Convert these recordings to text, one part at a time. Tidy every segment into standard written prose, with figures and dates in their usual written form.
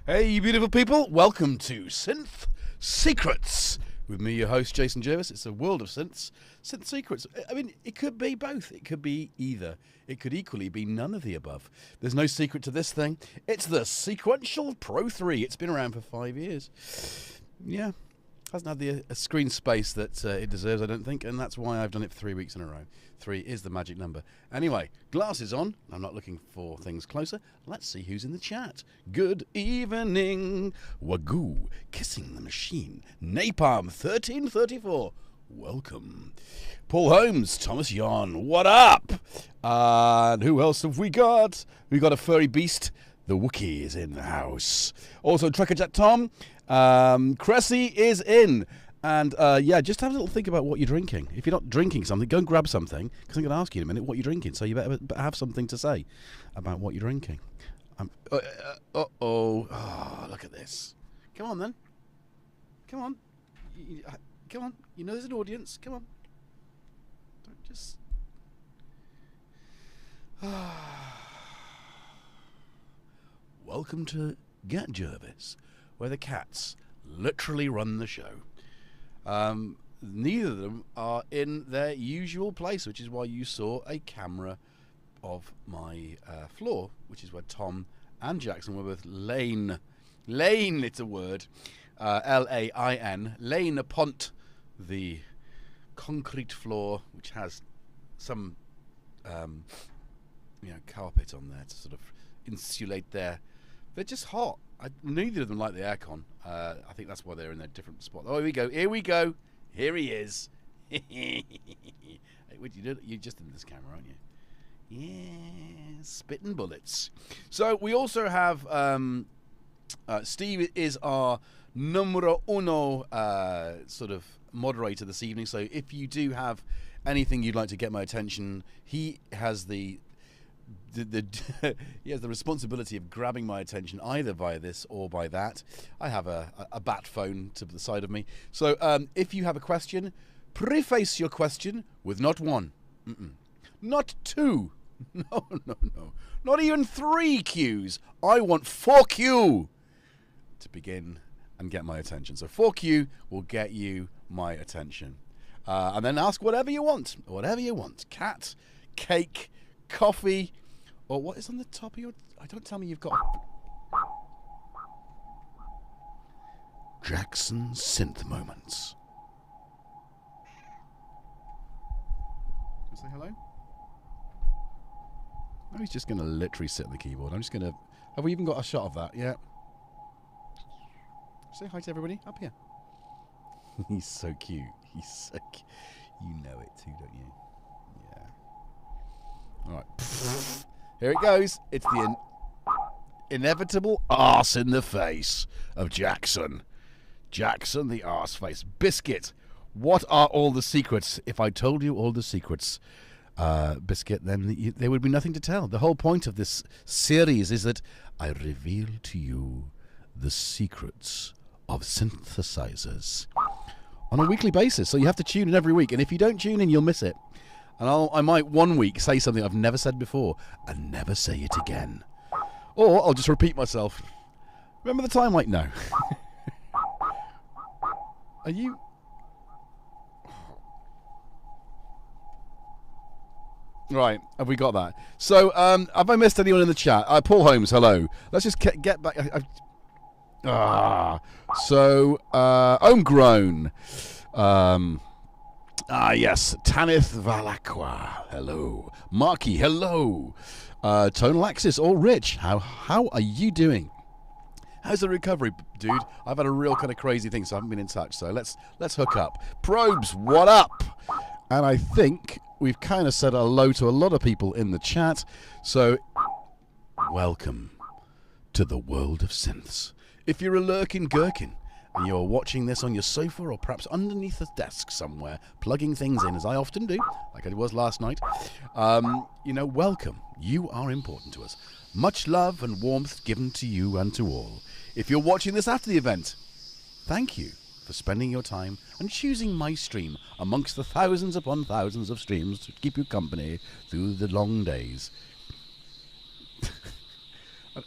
Hey, you beautiful people. Welcome to Synth Secrets with me, your host, GetJervis. It's a world of synths. Synth Secrets. I mean, it could be both. It could be either. It could equally be none of the above. There's no secret to this thing. It's the Sequential Pro 3. It's been around for 5 years. Yeah. Hasn't had the screen space that it deserves, I don't think, and that's why I've done it for 3 weeks in a row. 3 is the magic number. Anyway, glasses on. I'm not looking for things closer. Let's see who's in the chat. Good evening. Wagoo, Kissing the Machine, Napalm 1334. Welcome. Paul Holmes, Thomas Yon, what up? And who else have we got? We got a furry beast. The Wookiee is in the house. Also, Trekkerjet Tom. Cressy is in. And yeah, just have a little think about what you're drinking. If you're not drinking something, go and grab something, because I'm going to ask you in a minute what you're drinking. So you better have something to say about what you're drinking. Oh, look at this. Come on, then. Come on. Come on. You know there's an audience. Come on. Don't just... Welcome to GetJervis, where the cats literally run the show. Neither of them are in their usual place, which is why you saw a camera of my floor, which is where Tom and Jackson were both laying, it's a word, L-A-I-N, laying upon the concrete floor, which has some, carpet on there to sort of insulate their... They're just hot. Neither of them like the aircon. I think that's why they're in their different spot. Oh, here we go. Here we go. Here he is. Hey, you're just in this camera, aren't you? Yeah, spitting bullets. So we also have Steve is our numero uno sort of moderator this evening. So if you do have anything you'd like to get my attention, he has he has the responsibility of grabbing my attention either via this or by that. I have a bat phone to the side of me. So if you have a question, preface your question with not one, not two, no, not even 3 Qs. I want 4Q to begin and get my attention. So 4Q will get you my attention. And then ask whatever you want. Cat, cake, coffee, or what is on the top of your... Don't tell me you've got... Jackson synth moments. Say hello? No, he's just going to literally sit on the keyboard. I'm just going to... Have we even got a shot of that yet? Say hi to everybody up here. He's so cute. You know it too, don't you? Yeah. All right. Here it goes. It's the inevitable arse in the face of Jackson. Jackson, the arse face. Biscuit, What are all the secrets? If I told you all the secrets, Biscuit, then there would be nothing to tell. The whole point of this series is that I reveal to you the secrets of synthesizers on a weekly basis. So you have to tune in every week. And if you don't tune in, you'll miss it. And I might one week say something I've never said before and never say it again. Or I'll just repeat myself. Remember the time? Like, no. Are you... Right, have we got that? So, have I missed anyone in the chat? Paul Holmes, hello. Let's just get back. Homegrown. Yes. Tanith Valakwa, hello. Marky, hello. Tonal Axis, all rich. How are you doing? How's the recovery, dude? I've had a real kind of crazy thing, so I haven't been in touch. So let's hook up. Probes, what up? And I think we've kind of said hello to a lot of people in the chat. So, welcome to the world of synths. If you're a lurking gherkin and you're watching this on your sofa or perhaps underneath a desk somewhere, plugging things in, as I often do, like I was last night, welcome. You are important to us. Much love and warmth given to you and to all. If you're watching this after the event, thank you for spending your time and choosing my stream amongst the thousands upon thousands of streams to keep you company through the long days.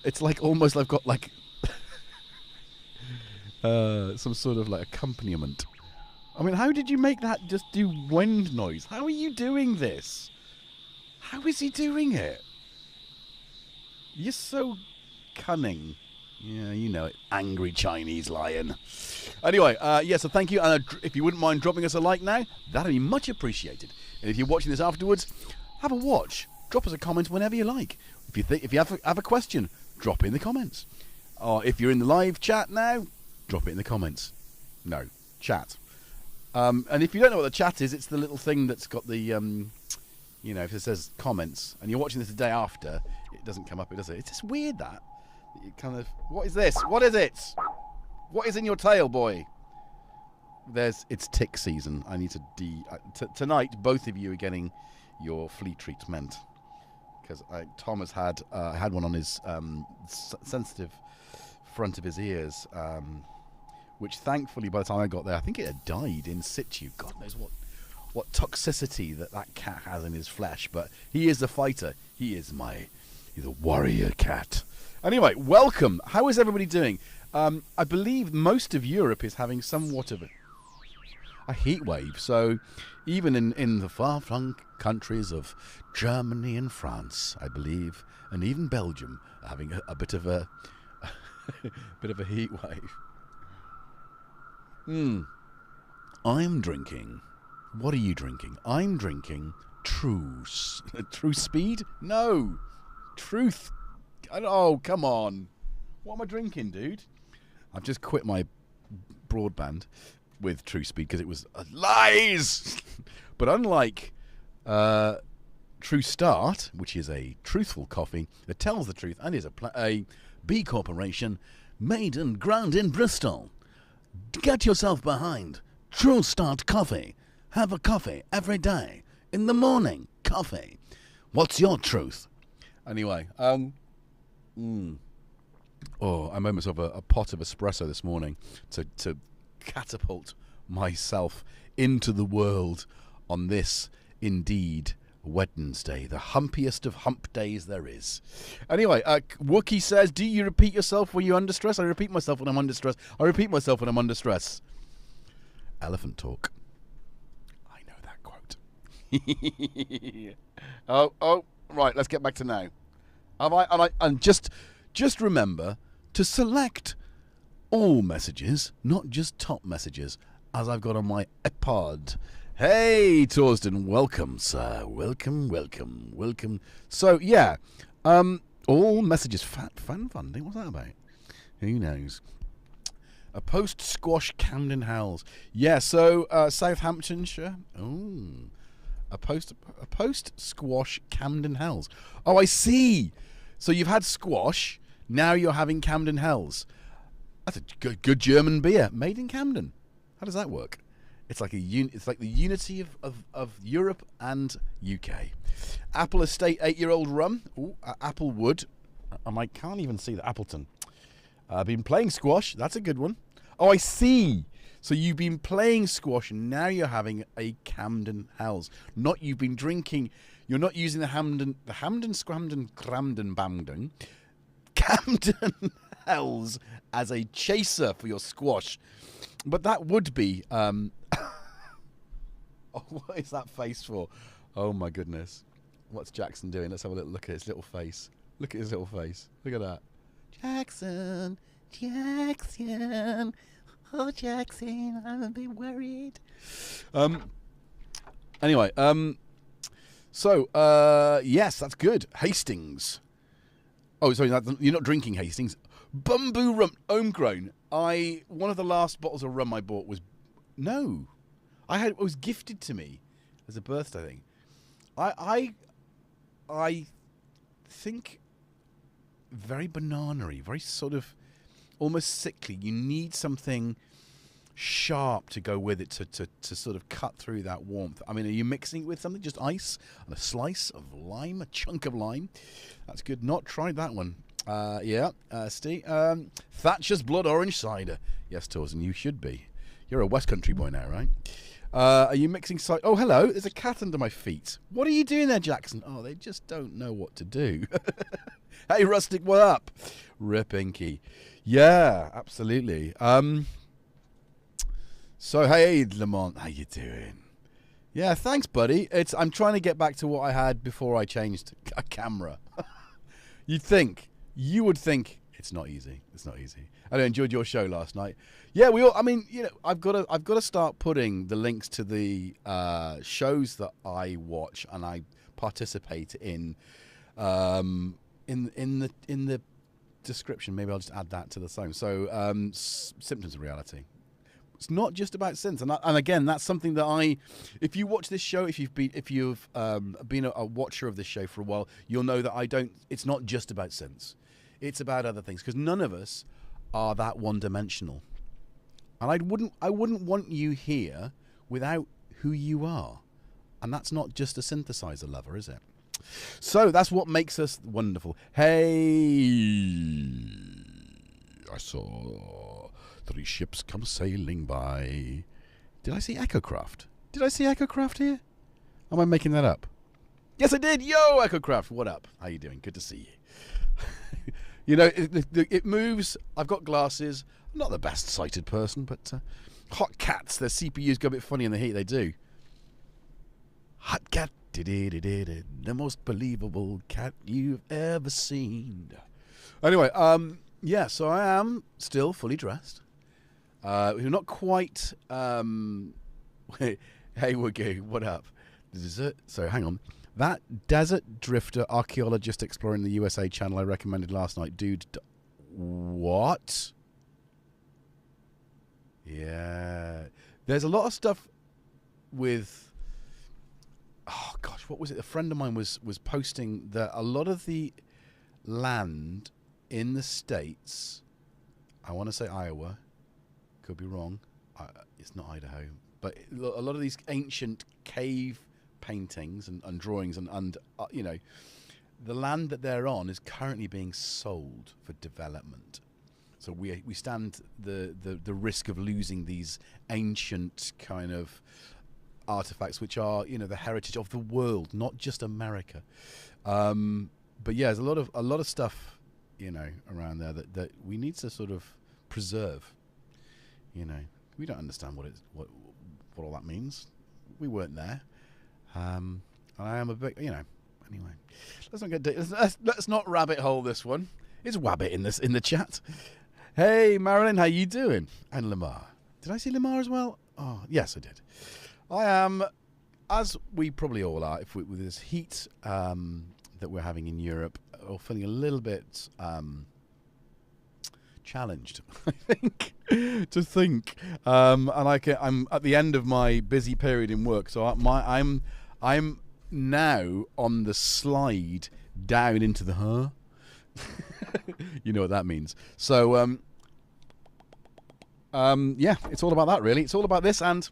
It's like almost I've got like some sort of like accompaniment. I mean, how did you make that just do wind noise? How are you doing this? How is he doing it? You're so cunning. Yeah, you know it. Angry Chinese lion. Anyway, so thank you. And if you wouldn't mind dropping us a like now, that'd be much appreciated. And if you're watching this afterwards, have a watch. Drop us a comment whenever you like. If you have a question, drop it in the comments. Or if you're in the live chat now, drop it in the comments. No, chat. And if you don't know what the chat is, it's the little thing that's got the, if it says comments, and you're watching this the day after, it doesn't come up, does it? It's just weird that. You kind of, what is this? What is it? What is in your tail, boy? It's tick season. I need to tonight, both of you are getting your flea treatment. Because Tom has had one on his sensitive front of his ears, which thankfully by the time I got there, I think it had died in situ. God knows what toxicity that cat has in his flesh, but he is a fighter. He's a warrior cat. Anyway, welcome. How is everybody doing? I believe most of Europe is having somewhat of a heat wave. So even in the far-flung countries of Germany and France, I believe, and even Belgium, are having a bit of a heat wave. I'm drinking. What are you drinking? I'm drinking True Speed? No. Truth. Oh, come on. What am I drinking, dude? I've just quit my broadband with True Speed because it was lies. But unlike True Start, which is a truthful coffee that tells the truth and is a B Corporation made and ground in Bristol. Get yourself behind True Start coffee. Have a coffee every day. In the morning, coffee. What's your truth? Anyway, I made myself a pot of espresso this morning to catapult myself into the world on this, indeed, Wednesday, the humpiest of hump days there is. Anyway, Wookie says, do you repeat yourself when you're under stress? I repeat myself when I'm under stress. I repeat myself when I'm under stress. Elephant talk. I know that quote. Oh, right, let's get back to now. And just remember to select all messages, not just top messages, as I've got on my iPod. Hey, Torsden, welcome, sir. Welcome. So, yeah, all messages, fan funding, what's that about? Who knows? A post-squash Camden Howells. Yeah, so, Southamptonshire. Oh, a post-squash Camden Hells. Oh, I see. So you've had squash, now you're having Camden Hells. That's a good German beer, made in Camden. How does that work? It's like it's like the unity of Europe and UK. Apple Estate 8-year-old rum. Ooh, Applewood. I can't even see the Appleton. I've been playing squash. That's a good one. Oh, I see. So you've been playing squash and now you're having a Camden Hells. Not you've been drinking. You're not using the Camden Hells as a chaser for your squash. But that would be... oh, what is that face for? Oh, my goodness. What's Jackson doing? Let's have a little look at his little face. Look at his little face. Look at that. Jackson. Oh, Jackson, I'm a bit worried. Anyway, so, yes, that's good. Hastings. Oh, sorry, you're not drinking Hastings. Bamboo rum, homegrown. One of the last bottles of rum I bought was... No. It was gifted to me as a birthday thing. I think very banana-y, very sort of almost sickly. You need something sharp to go with it to sort of cut through that warmth. I mean, are you mixing it with something? Just ice and a slice of lime, a chunk of lime. That's good. Not tried that one. Yeah, Steve. Thatcher's Blood Orange Cider. Yes, Torsten, you should be. You're a West Country boy now, right? Are you mixing cider? Oh, hello. There's a cat under my feet. What are you doing there, Jackson? Oh, they just don't know what to do. Hey, Rustic, what up? Rip Inky. Yeah, absolutely. So, hey, Lamont, how you doing? Yeah, thanks, buddy. I'm trying to get back to what I had before I changed a camera. You would think it's not easy. It's not easy. I enjoyed your show last night. Yeah, I've got to start putting the links to the shows that I watch and I participate in the description. Maybe I'll just add that to the song. So, Symptoms of Reality. It's not just about synths, and again, that's something that if you watch this show, if you've been a watcher of this show for a while, you'll know that it's not just about synths. It's about other things, because none of us are that one-dimensional. And I wouldn't want you here without who you are. And that's not just a synthesizer lover, is it? So that's what makes us wonderful. Hey, I saw 3 ships come sailing by. Did I see Echocraft? Did I see Echocraft here? Am I making that up? Yes, I did. Yo, Echocraft, what up? How you doing? Good to see you. You know, it moves. I've got glasses. I'm not the best sighted person, but hot cats, their CPUs go a bit funny in the heat. They do. Hot cat, the most believable cat you've ever seen. Anyway, yeah, so I am still fully dressed. We're not quite. Hey, Wagoo, what up? So hang on. That Desert Drifter Archaeologist Exploring the USA channel I recommended last night, dude. What? Yeah. There's a lot of stuff with... Oh, gosh, what was it? A friend of mine was posting that a lot of the land in the States, I want to say Iowa, could be wrong. It's not Idaho. But a lot of these ancient cave paintings and drawings and you know, the land that they're on is currently being sold for development. So we stand the risk of losing these ancient kind of artifacts, which are, you know, the heritage of the world, not just America. But yeah, there's a lot of stuff, you know, around there that we need to sort of preserve. You know, we don't understand what all that means. We weren't there. I am a bit, you know. Anyway, let's not rabbit hole this one. It's Wabbit in the chat. Hey, Marilyn, how you doing? And Lamar. Did I see Lamar as well? Oh, yes, I did. I am, as we probably all are, with this heat that we're having in Europe, or feeling a little bit challenged, I think, to think. And I'm at the end of my busy period in work, so I'm now on the slide down into the you know what that means. So yeah, it's all about that, really. It's all about this and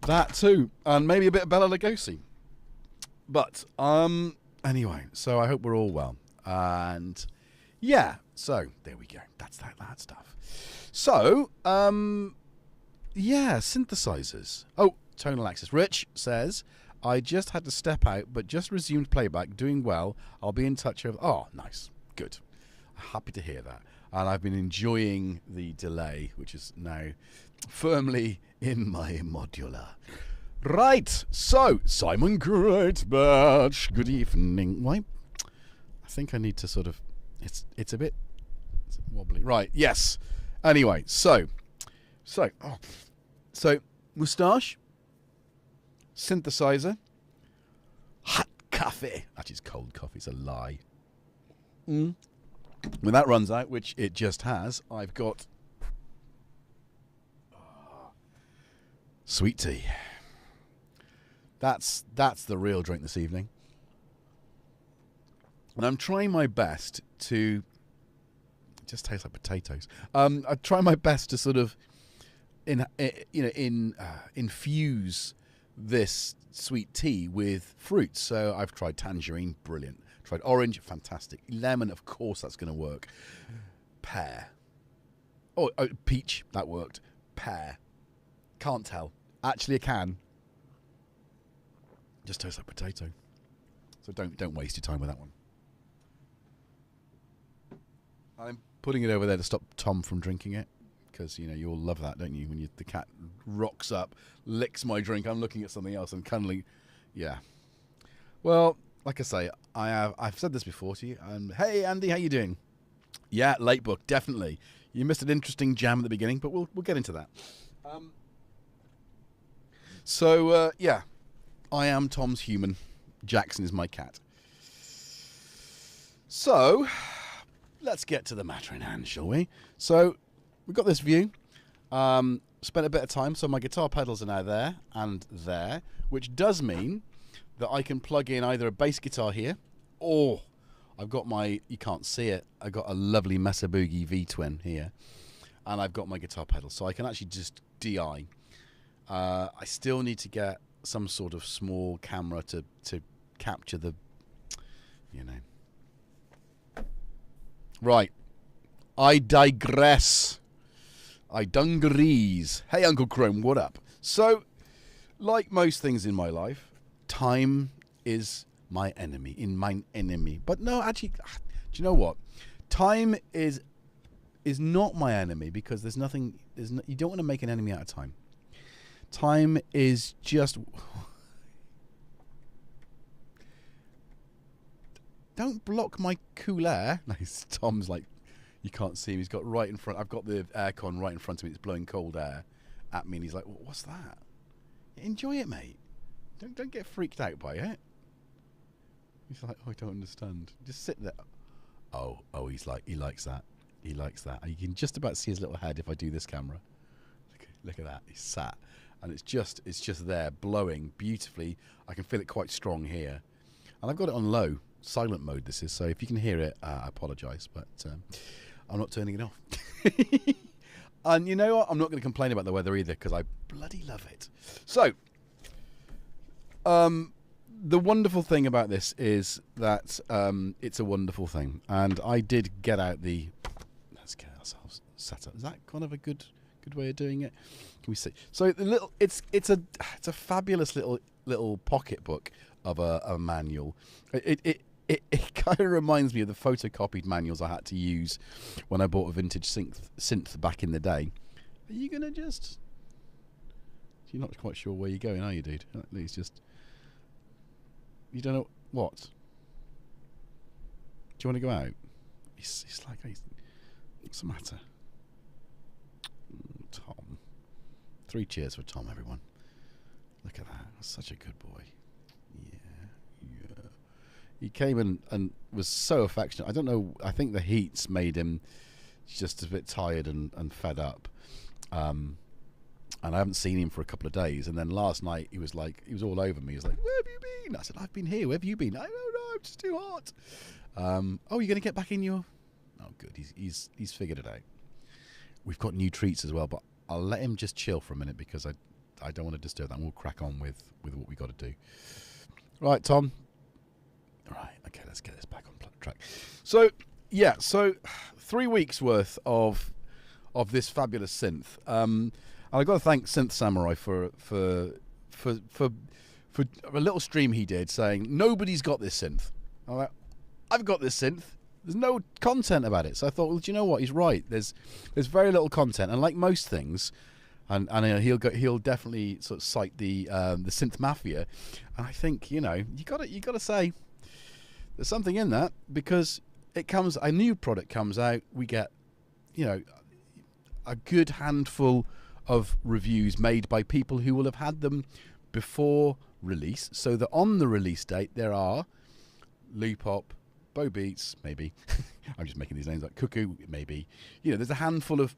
That too, and maybe a bit of Bela Lugosi. But anyway, so I hope we're all well, and yeah, so there we go. That's that stuff. So yeah, synthesizers. Oh, tonal access. Rich says, I just had to step out, but just resumed playback. Doing well. I'll be in touch over. Oh, nice, good. Happy to hear that. And I've been enjoying the delay, which is now firmly in my modular. Right, so Simon Greatbatch, good evening. Why? I think I need to sort of. It's a bit wobbly. Right. Yes. Anyway, so moustache, synthesizer, hot coffee. That is cold coffee. It's a lie. When that runs out, which it just has, I've got sweet tea. That's the real drink this evening. And I'm trying my best to... It just tastes like potatoes. I try my best to sort of infuse this sweet tea with fruits. So I've tried tangerine, brilliant. Tried orange, fantastic. Lemon, of course that's going to work. Pear. Oh, peach, that worked. Pear. Can't tell. Actually, I can. Just tastes like potato. So don't waste your time with that one. I'm putting it over there to stop Tom from drinking it, because you know you all love that, don't you? When the cat rocks up, licks my drink. I'm looking at something else and cuddling. Yeah. Well, like I say, I've said this before to you. Hey Andy, how you doing? Yeah, late book, definitely. You missed an interesting jam at the beginning, but we'll get into that. Yeah, I am Tom's human. Jackson is my cat. So, let's get to the matter in hand, shall we? So, we've got this view. Spent a bit of time, so my guitar pedals are now there and there, which does mean that I can plug in either a bass guitar here, or I've got my, you can't see it, I've got a lovely Mesa Boogie V-Twin here, and I've got my guitar pedals, so I can actually just DI. I still need to get some sort of small camera to capture the, you know. Right. I digress. I dungarees. Hey, Uncle Chrome, what up? So, like most things in my life, time is my enemy. But no, actually, do you know what? Time is not my enemy, because there's nothing. You don't want to make an enemy out of time. Time is just. Don't block my cool air. Nice. Tom's like, you can't see him. He's got right in front. I've got the aircon right in front of me. It's blowing cold air at me, and he's like, "What's that?" Enjoy it, mate. Don't get freaked out by it. He's like, "Oh, I don't understand." Just sit there. Oh, he's like, he likes that. He likes that. You can just about see his little head if I do this camera. Look at that. He's sat, and it's just there, blowing beautifully. I can feel it quite strong here, and I've got it on low, silent mode. This is, so if you can hear it, I apologise, but I'm not turning it off. And you know what? I'm not going to complain about the weather either, because I bloody love it. So, the wonderful thing about this is that it's a wonderful thing, and I did get out the. Let's get ourselves set up. Is that kind of a good way of doing it? Can we see? So the little, it's a fabulous little pocket book of a manual. It kind of reminds me of the photocopied manuals I had to use when I bought a vintage synth back in the day. Are you gonna just? You're not quite sure where you're going, are you, dude? At least just. You don't know what? Do you want to go out? He's like, what's the matter? Tom. 3 cheers for Tom, everyone. Look at that. Such a good boy. Yeah. He came and was so affectionate. I don't know. I think the heat's made him just a bit tired and fed up. And I haven't seen him for a couple of days. And then last night he was all over me. He was like, "Where have you been?" I said, "I've been here. Where have you been?" "I don't know. I'm just too hot." Oh, you're going to get back in your... Oh, good. He's figured it out. We've got new treats as well, but I'll let him just chill for a minute, because I don't want to disturb that. And we'll crack on with what we got to do. Right, Tom. Right, okay, let's get this back on track. So, yeah, 3 weeks worth of this fabulous synth. And I got to thank Synth Samurai for a little stream he did saying nobody's got this synth. I'm like, I've got this synth. There's no content about it. So I thought, well, do you know what? He's right. There's very little content, and like most things, and he'll definitely sort of cite the synth mafia. And I think, you got to say there's something in that, because a new product comes out, we get, a good handful of reviews made by people who will have had them before release, so that on the release date there are Loopop, Bo Beats, maybe. I'm just making these names like Cuckoo, maybe. There's a handful of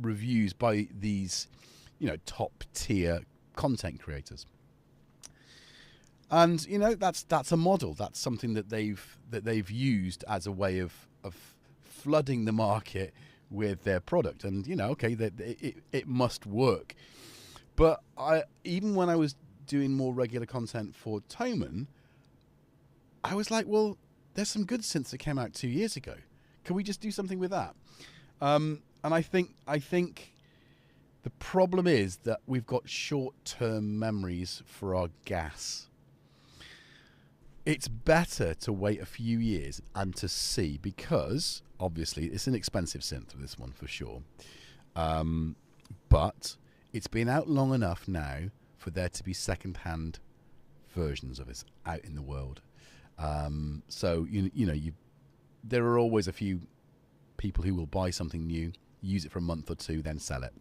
reviews by these, top tier content creators. And that's a model. That's something that they've used as a way of flooding the market with their product. And it must work. But even when I was doing more regular content for Thomann, I was like, well, there's some good synths that came out 2 years ago. Can we just do something with that? And I think the problem is that we've got short-term memories for our gas. It's better to wait a few years and to see, because obviously it's an expensive synth, this one for sure. But it's been out long enough now for there to be second-hand versions of it out in the world. So there are always a few people who will buy something new, use it for a month or two, then sell it.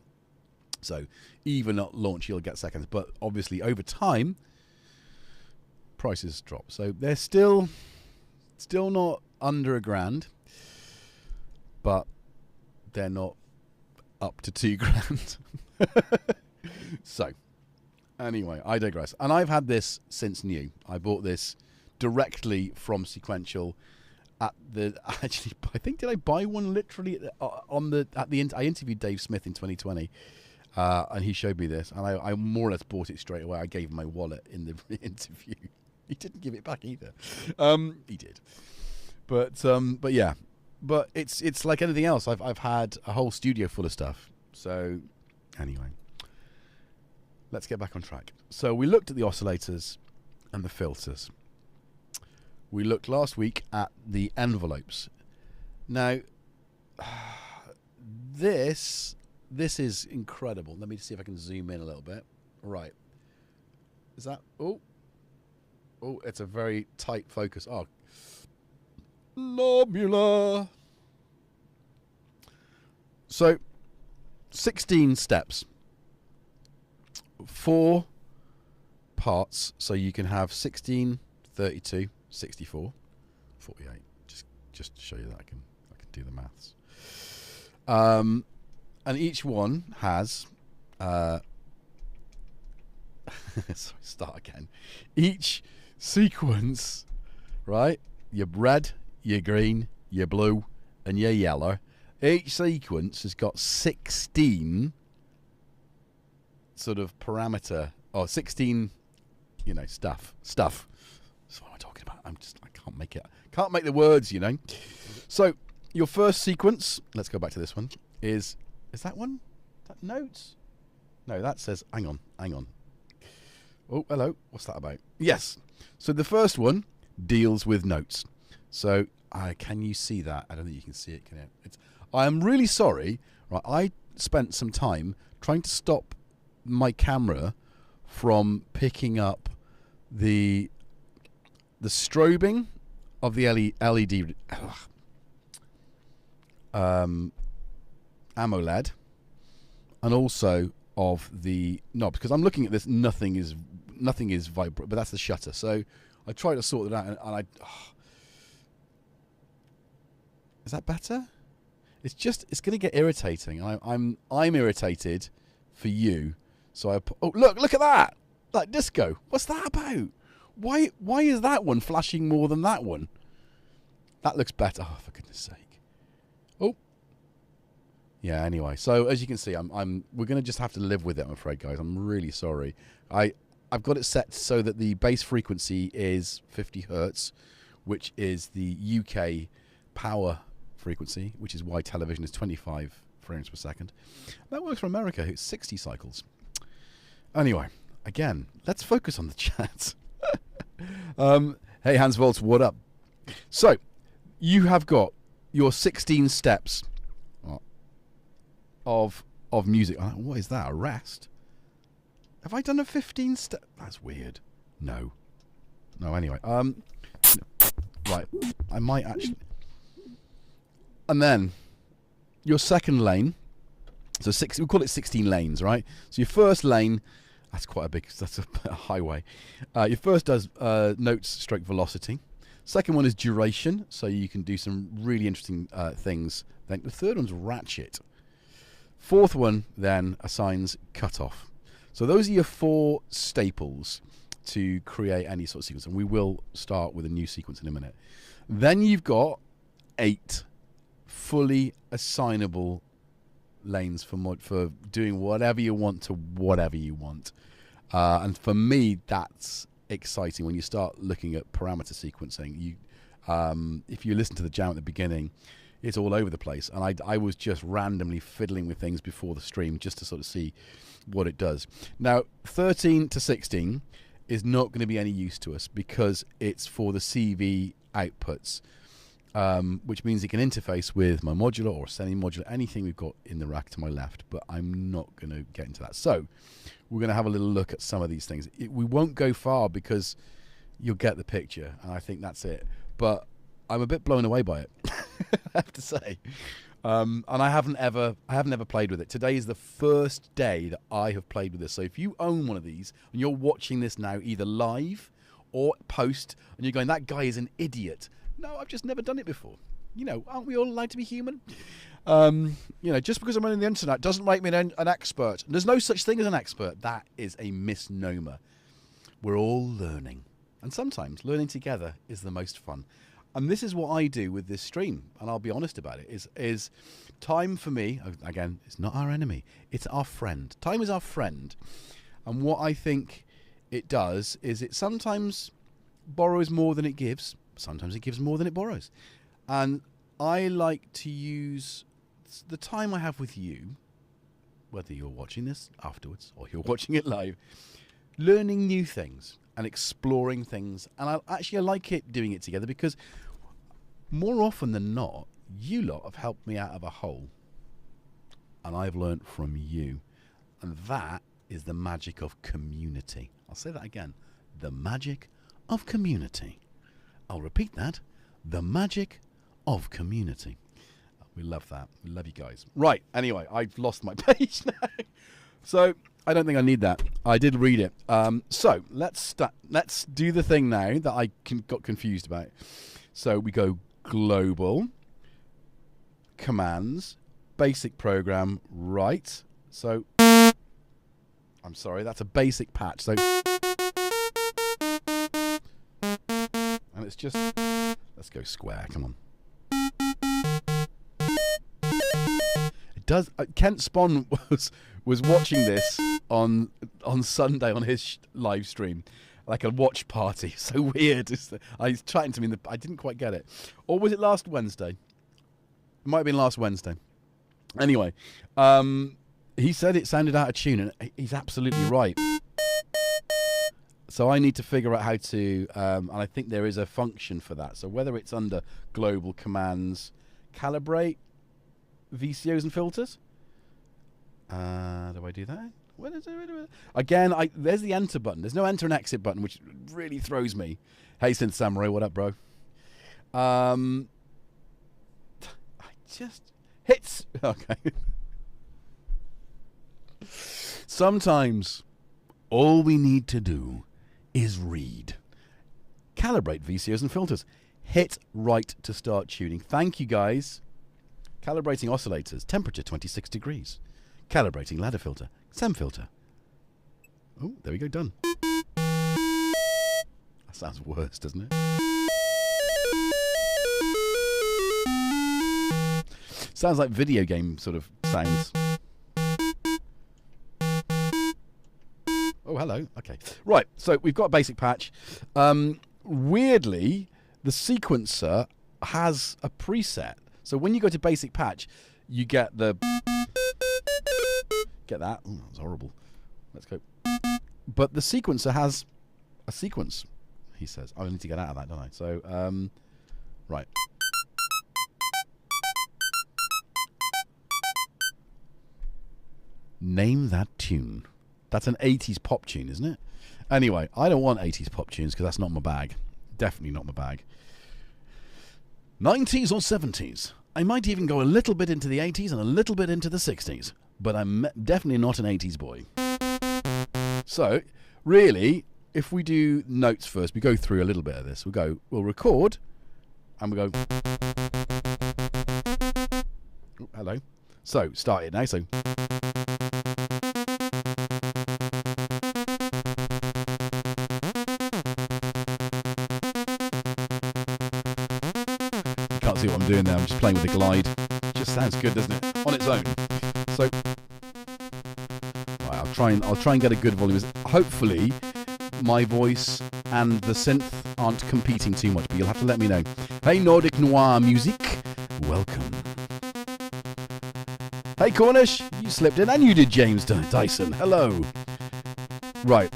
So even at launch, you'll get seconds, but obviously over time, prices drop. So they're still not under $1,000, but they're not up to $2,000. So anyway, I digress. And I've had this since new. I bought this directly from Sequential I think, did I buy one literally I interviewed Dave Smith in 2020, and he showed me this, and I more or less bought it straight away. I gave him my wallet in the interview. He didn't give it back either. He did, but yeah, but it's like anything else. I've had a whole studio full of stuff. So anyway, let's get back on track. So we looked at the oscillators and the filters. We looked last week at the envelopes. Now, this is incredible. Let me see if I can zoom in a little bit. Right. Is that... Oh, it's a very tight focus. Oh. Lobula. So, 16 steps. 4 parts. So you can have 16, 32... 64, 48. Just to show you that I can do the maths. And each one has sorry, start again. Each sequence, right? Your red, your green, your blue, and your yellow. Each sequence has got 16 sort of parameter, or 16, stuff. That's what I'm talking about. I can't make the words, So your first sequence, let's go back to this one, is that one? That notes? No, that says, hang on. Oh, hello. What's that about? Yes. So the first one deals with notes. So can you see that? I don't think you can see it, can you? I am really sorry. Right, I spent some time trying to stop my camera from picking up the strobing of the LED AMOLED, and also of the knob, because I'm looking at this. Nothing is vibrant, but that's the shutter. So I tried to sort it out, and is that better? It's going to get irritating. I'm irritated for you. So look at that disco. What's that about? Why is that one flashing more than that one? That looks better. Oh, for goodness sake. Oh. Yeah. Anyway, so as you can see, we're gonna just have to live with it. I'm afraid, guys. I'm really sorry. I've got it set so that the base frequency is 50 hertz, which is the UK power frequency, which is why television is 25 frames per second. That works for America, it's 60 cycles. Anyway, again, let's focus on the chat. Hey, Hans Volts, what up? So, you have got your 16 steps of music. What is that? A rest? Have I done a 15 step? That's weird. No. Anyway. Right. I might actually. And then your second lane. So we call it 16 lanes, right? So your first lane, that's a highway. Your first does notes stroke velocity. Second one is duration, so you can do some really interesting things. Then the third one's ratchet. Fourth one then assigns cutoff. So those are your 4 staples to create any sort of sequence, and we will start with a new sequence in a minute. Then you've got 8 fully assignable lanes for doing whatever you want to whatever you want. And for me, that's exciting when you start looking at parameter sequencing. If you listen to the jam at the beginning, it's all over the place, and I was just randomly fiddling with things before the stream just to sort of see what it does. Now 13 to 16 is not going to be any use to us because it's for the CV outputs, which means it can interface with my modular or semi-modular, anything we've got in the rack to my left, but I'm not going to get into that. So we're going to have a little look at some of these things. We won't go far because you'll get the picture, and I think that's it. But I'm a bit blown away by it, I have to say. And I haven't ever played with it. Today is the first day that I have played with this. So if you own one of these and you're watching this now either live or post and you're going, that guy is an idiot. No, I've just never done it before. You know, aren't we all allowed to be human? You know, just because I'm on the internet doesn't make me an expert. There's no such thing as an expert. That is a misnomer. We're all learning. And sometimes learning together is the most fun. And this is what I do with this stream, and I'll be honest about it, is time for me, again, it's not our enemy, it's our friend. Time is our friend. And what I think it does is it sometimes borrows more than it gives, sometimes it gives more than it borrows. And I like to use the time I have with you, whether you're watching this afterwards or you're watching it live, learning new things and exploring things. And I like it doing it together because more often than not, you lot have helped me out of a hole and I've learned from you. And that is the magic of community. I'll say that again. The magic of community. I'll repeat that. The magic of community. We love that. We love you guys. Right. Anyway, I've lost my page now. So I don't think I need that. I did read it. So let's do the thing now that I got confused about. So we go global, commands, basic program, right. So I'm sorry, that's a basic patch. So and it's just, let's go square. Come on. It does. Kent Spon was watching this on Sunday on his live stream, like a watch party. So weird. He's chatting to me. I didn't quite get it. Or was it last Wednesday? It might have been last Wednesday. Anyway, he said it sounded out of tune, and he's absolutely right. So I need to figure out how to, and I think there is a function for that. So whether it's under global commands, calibrate VCOs and filters. Do I do that? Again, there's the enter button. There's no enter and exit button, which really throws me. Hey, Synth Samurai, what up, bro? I just hits. Okay. Sometimes all we need to do is read. Calibrate VCOs and filters. Hit right to start tuning. Thank you, guys. Calibrating oscillators. Temperature 26 degrees. Calibrating ladder filter. SEM filter. Oh, there we go. Done. That sounds worse, doesn't it? Sounds like video game sort of sounds. Oh, hello. Okay. Right, so we've got a basic patch. Weirdly, the sequencer has a preset. So when you go to basic patch, you get the... Get that? Oh, that was horrible. Let's go. But the sequencer has a sequence, he says. I need to get out of that, don't I? So, right. Name that tune. That's an 80s pop tune, isn't it? Anyway, I don't want 80s pop tunes because that's not my bag. Definitely not my bag. 90s or 70s. I might even go a little bit into the 80s and a little bit into the 60s. But I'm definitely not an 80s boy. So, really, if we do notes first, we go through a little bit of this. We'll record, and we go... Oh, hello. So, start it now. So... See what I'm doing there. I'm just playing with the glide. It just sounds good, doesn't it? On its own. So, right, I'll try and get a good volume. Hopefully, my voice and the synth aren't competing too much, but you'll have to let me know. Hey, Nordic Noir Music, welcome. Hey, Cornish, you slipped in, and you did, James Dyson. Hello. Right.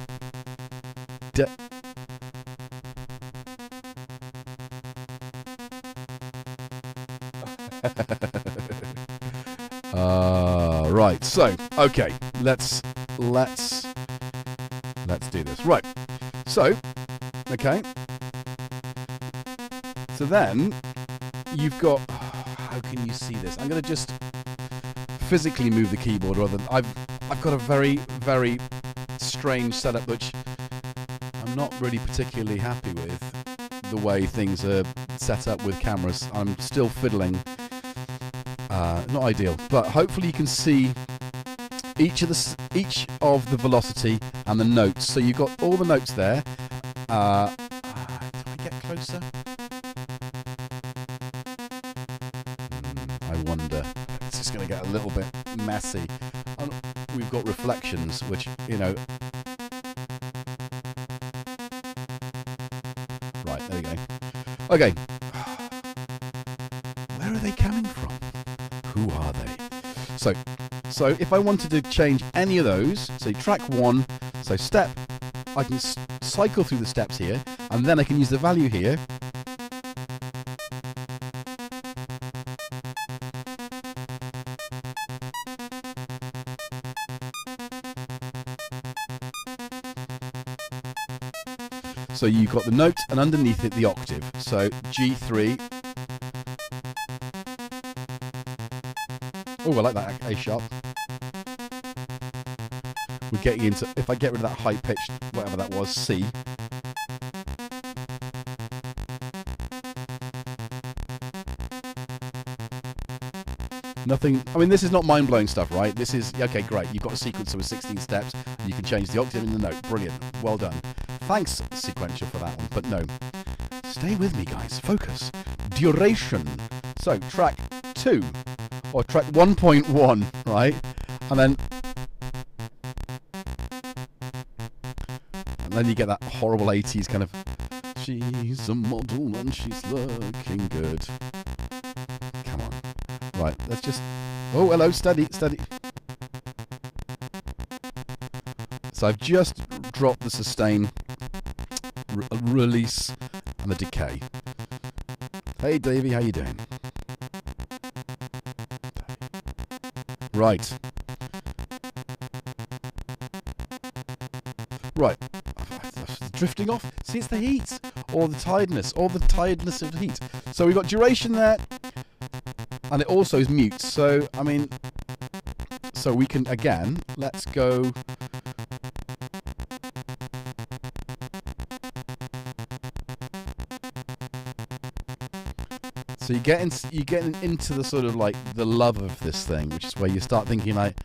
Right, so okay, let's do this. Right, so okay, so then you've got. How can you see this? I'm going to just physically move the keyboard rather than I've got a very strange setup which I'm not really particularly happy with. The way things are set up with cameras, I'm still fiddling. Not ideal, but hopefully you can see each of the velocity and the notes. So you've got all the notes there. Do I get closer? I wonder. It's just going to get a little bit messy. We've got reflections, which, you know. Right, there we go. Okay. Where are they coming from? Who are they? So if I wanted to change any of those, say track 1, so step, I can cycle through the steps here, and then I can use the value here. So you've got the note, and underneath it the octave. So G3. Oh, I like that A sharp. We're getting into, if I get rid of that high pitched, whatever that was, C. Nothing, I mean, this is not mind-blowing stuff, right? This is, okay, great. You've got a sequencer with 16 steps, and you can change the octave in the note. Brilliant. Well done. Thanks, Sequential, for that one. But no. Stay with me, guys. Focus. Duration. So, track 2. Or track 1.1, right? And then you get that horrible 80s kind of, she's a model and she's looking good. Come on. Right, let's just, oh, hello, steady. So I've just dropped the sustain, release, and the decay. Hey, Davey, how you doing? Right. Drifting off. See, it's the heat. Or the tiredness of the heat. So we've got duration there. And it also is mute. So, I mean, so we can, again, let's go. So you get into the sort of like the love of this thing, which is where you start thinking like,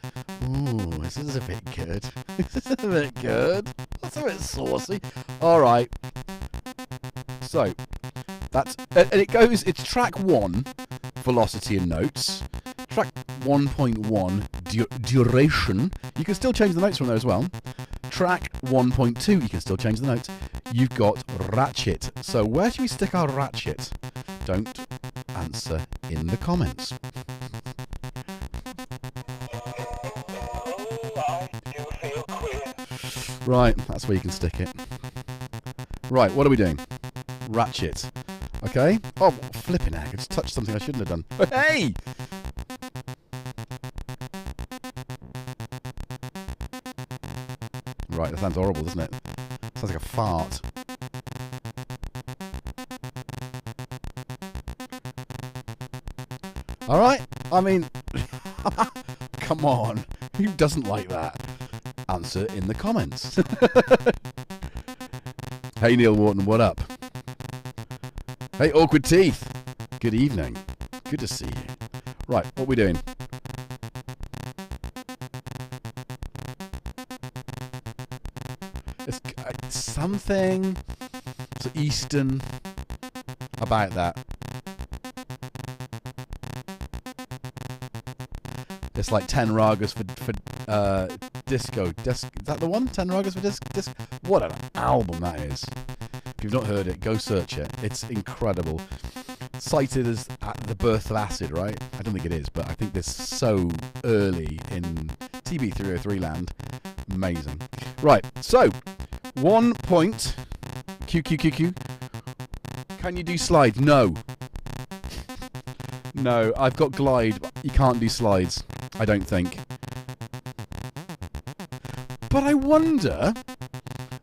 ooh, this is a bit good. This is a bit good. That's a bit saucy. All right. So that's, and it goes. It's track 1, velocity and notes. Track 1.1, duration. You can still change the notes from there as well. Track 1.2, you can still change the notes. You've got ratchet. So where should we stick our ratchet? Don't answer in the comments. Right, that's where you can stick it. Right, what are we doing? Ratchet. Okay. Oh, flipping heck, I just touched something I shouldn't have done. Hey! Right, that sounds horrible, doesn't it? Sounds like a fart. Alright, I mean, come on. Who doesn't like that? Answer in the comments. Hey Neil Wharton, what up? Hey Awkward Teeth, good evening. Good to see you. Right, what are we doing? It's something so Eastern about that. It's like 10 ragas for disco. Is that the one? 10 ragas for disco? What an album that is. If you've not heard it, go search it. It's incredible. Cited as the birth of acid, right? I don't think it is, but I think this is so early in TB303 land. Amazing. Right, so 1 point. Q. Can you do slide? No. No, I've got glide. You can't do slides, I don't think. But I wonder...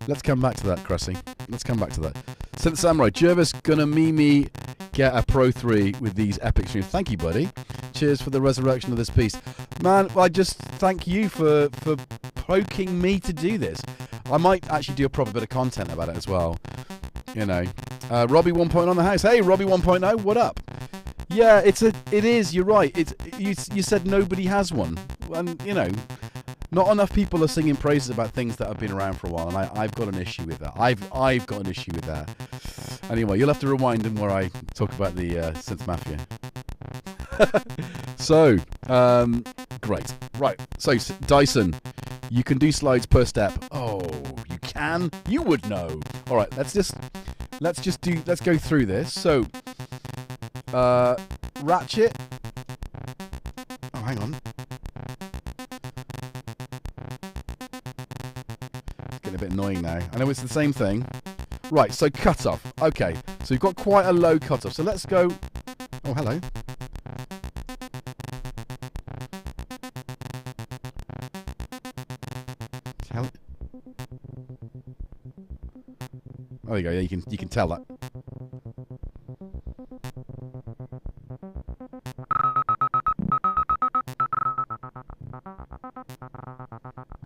Let's come back to that, Cressy. Let's come back to that. Synth Samurai, Jervis gonna me get a Pro 3 with these epic streams. Thank you, buddy. Cheers for the resurrection of this piece. Man, I just thank you for poking me to do this. I might actually do a proper bit of content about it as well. You know. Robbie 1.0 on the house. Hey, Robbie 1.0, what up? Yeah, it is, you're right. You said nobody has one. And, you know, not enough people are singing praises about things that have been around for a while, and I've got an issue with that. I've got an issue with that. Anyway, you'll have to rewind in where I talk about the Synth Mafia. So, great. Right, so Dyson, you can do slides per step. Oh, you can? You would know. All right, let's go through this. So, ratchet. Oh, hang on. It's getting a bit annoying now. I know it's the same thing. Right, so cutoff. Okay, so you've got quite a low cutoff. So let's go. Oh, hello. Oh, there you go. Yeah, you can tell that.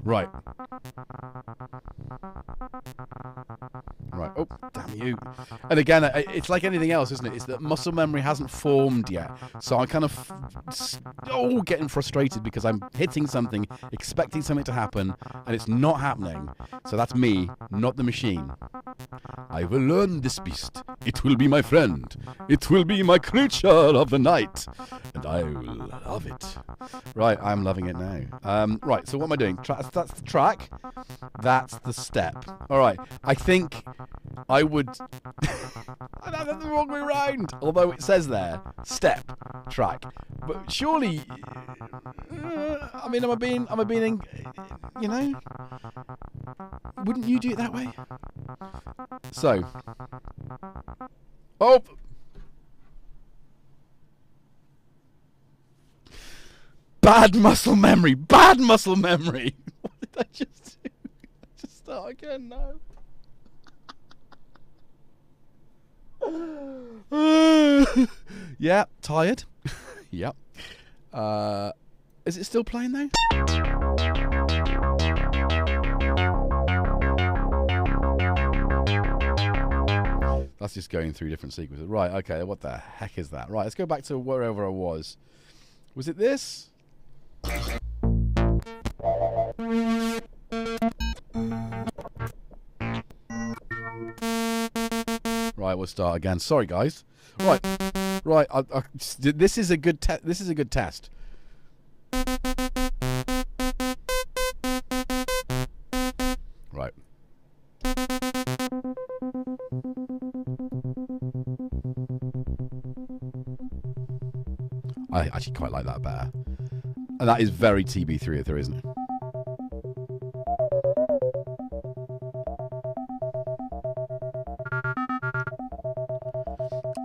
Right. Right. Oh, damn you. And again, it's like anything else, isn't it? It's that muscle memory hasn't formed yet. So I'm kind of getting frustrated because I'm hitting something, expecting something to happen, and it's not happening. So that's me, not the machine. I will learn this beast. It will be my friend. It will be my creature of the night. And I will love it. Right, I'm loving it now. Right, so what am I doing? That's the track. That's the step. All right, I think I would... I know that's the wrong way around. Although it says there, step, track. But surely... I mean, am I being, you know... Wouldn't you do it that way? So... Oh! Bad muscle memory! Bad muscle memory! What did I just do? Just start again now. Yeah, tired. Yep. Is it still playing though? That's just going through different sequences. Right, okay, what the heck is that? Right, let's go back to wherever I was. Was it this? Right, we'll start again. Sorry, guys. Right. This is a good test. Right. I actually quite like that better. And that is very TB3 there, isn't it?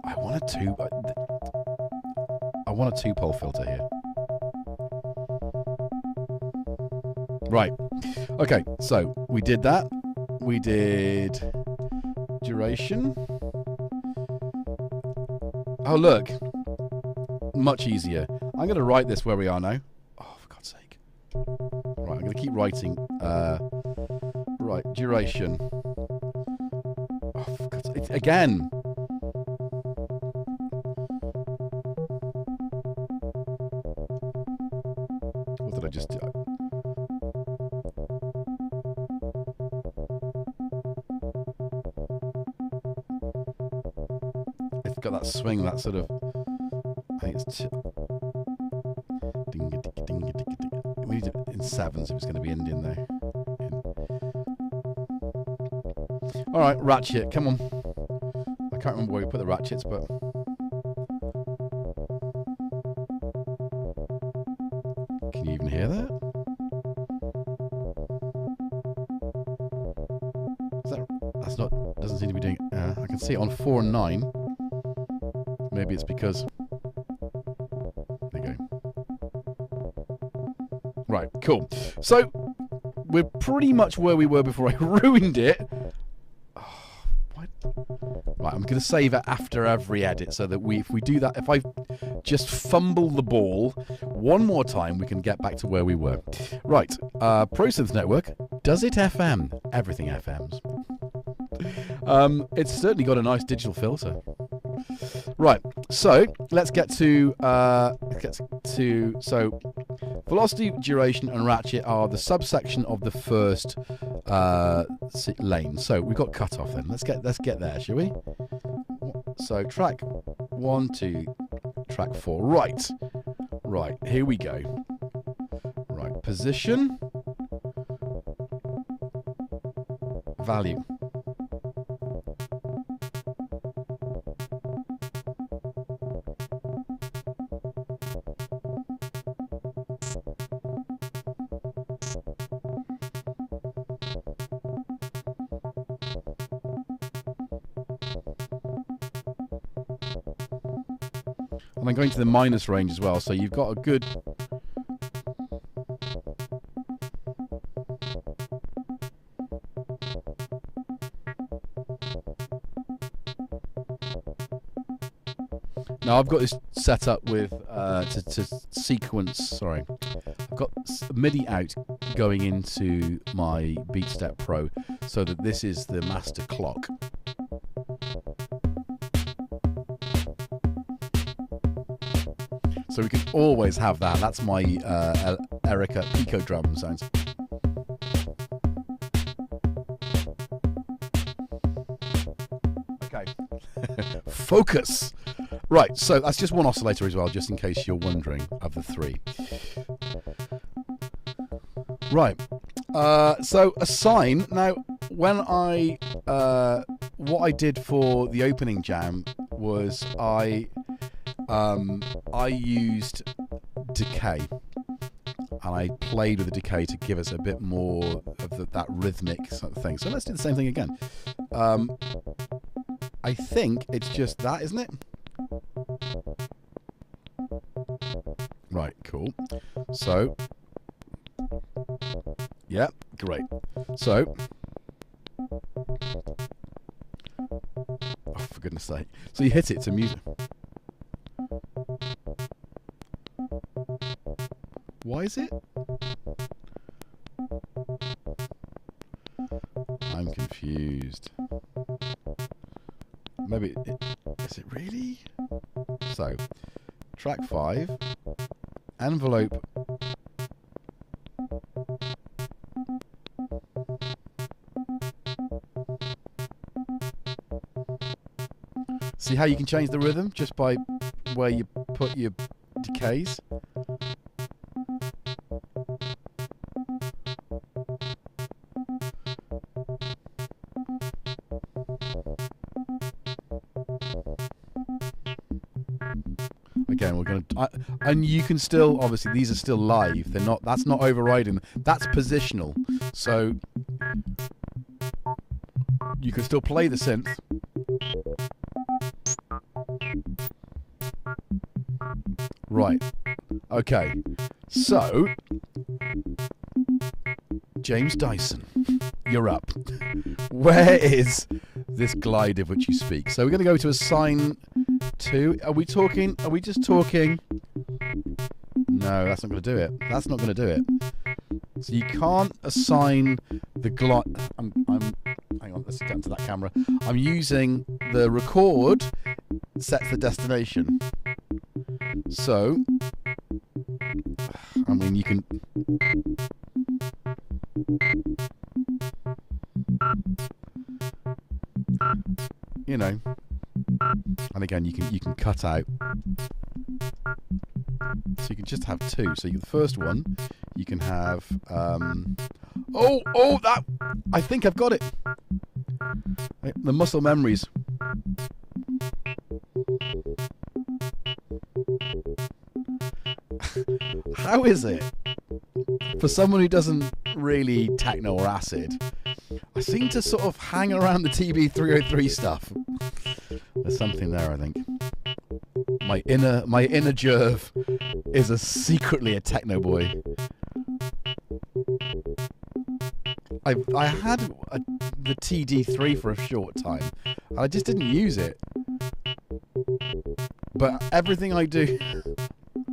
I want a two-pole filter here. Right. Okay, so we did that. We did duration. Oh, look. Much easier. I'm going to write this where we are now. Oh, for God's sake. Right, I'm going to keep writing. Right, duration. Oh, for God's sake. Again. What did I just do? It's got that swing, that sort of... I think it's... We need it in sevens if it's going to be Indian, though. Alright, ratchet, come on. I can't remember where we put the ratchets, but... Can you even hear that? That's not... Doesn't seem to be doing... I can see it on 4 and 9. Maybe it's because... There you go. Right, cool. So, we're pretty much where we were before I ruined it. Oh, what? Right, I'm going to save it after every edit so that if we do that, if I just fumble the ball one more time, we can get back to where we were. Right, ProSynth Network, does it FM? Everything FMs. It's certainly got a nice digital filter. Right, so let's get to so velocity, duration, and ratchet are the subsection of the first lane. So we've got cutoff then. Let's get there, shall we? So track 1, 2, track 4. Right, here we go. Right, position, value. And then going to the minus range as well, so you've got a good... Now I've got this set up with to sequence. Sorry, I've got MIDI out going into my BeatStep Pro, so that this is the master clock. So we can always have that. That's my Erica Pico drum sounds. Okay. Focus. Right, so that's just one oscillator as well, just in case you're wondering, of the 3. Right. So a sine. Now, when what I did for the opening jam was I used decay, and I played with the decay to give us a bit more of that rhythmic sort of thing. So let's do the same thing again. I think it's just that, isn't it? Right, cool. So, yeah, great. So, oh, for goodness sake. So you hit it to music. Why is it? I'm confused. Maybe is it really? So, track 5, envelope. See how you can change the rhythm just by where you put your decays? Again, we're going to, and you can still, obviously, these are still live. They're not. That's not overriding. That's positional. So you can still play the synth. Right. Okay. So, James Dyson, you're up. Where is this glide of which you speak? So we're going to go to assign to. Are we talking? Are we just talking? No, that's not going to do it. That's not going to do it. So you can't assign the glide. Hang on, let's get into that camera. I'm using the record sets the destination. So, I mean, you can. You know, and again, you can cut out. So you can just have two. So the first one, you can have. That I think I've got it. The muscle memories. How is it for someone who doesn't really techno or acid? I seem to sort of hang around the TB303 stuff. There's something there, I think. My inner Jerv is secretly a techno boy. I had the TD3 for a short time, and I just didn't use it. But everything I do,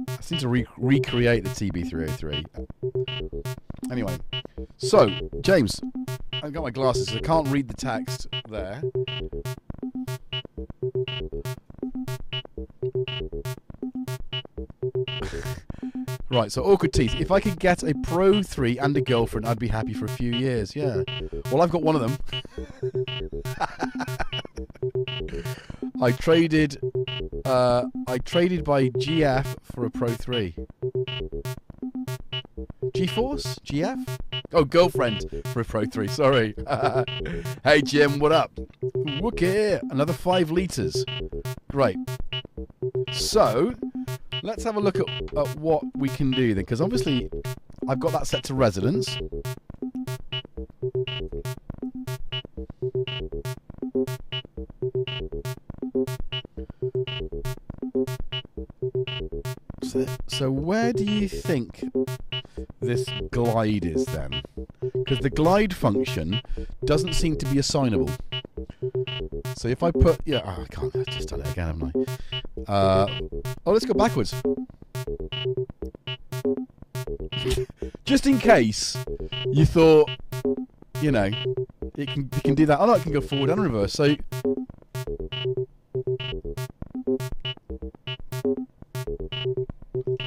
I seem to recreate the TB303. Anyway, so James, I've got my glasses, so I can't read the text there. Right, so awkward teeth. If I could get a Pro 3 and a girlfriend, I'd be happy for a few years. Yeah. Well, I've got one of them. I traded by GF for a Pro 3. GeForce? GF? Oh, girlfriend for a Pro 3. Sorry. Hey, Jim, what up? Wookie. Another 5 litres. Great. So, let's have a look at what we can do then, because obviously I've got that set to resonance. So where do you think this glide is then? Because the glide function doesn't seem to be assignable. So if I put, I can't, I've just done it again, haven't I? Let's go backwards. Just in case you thought, it can do that. Oh no, it can go forward and reverse. So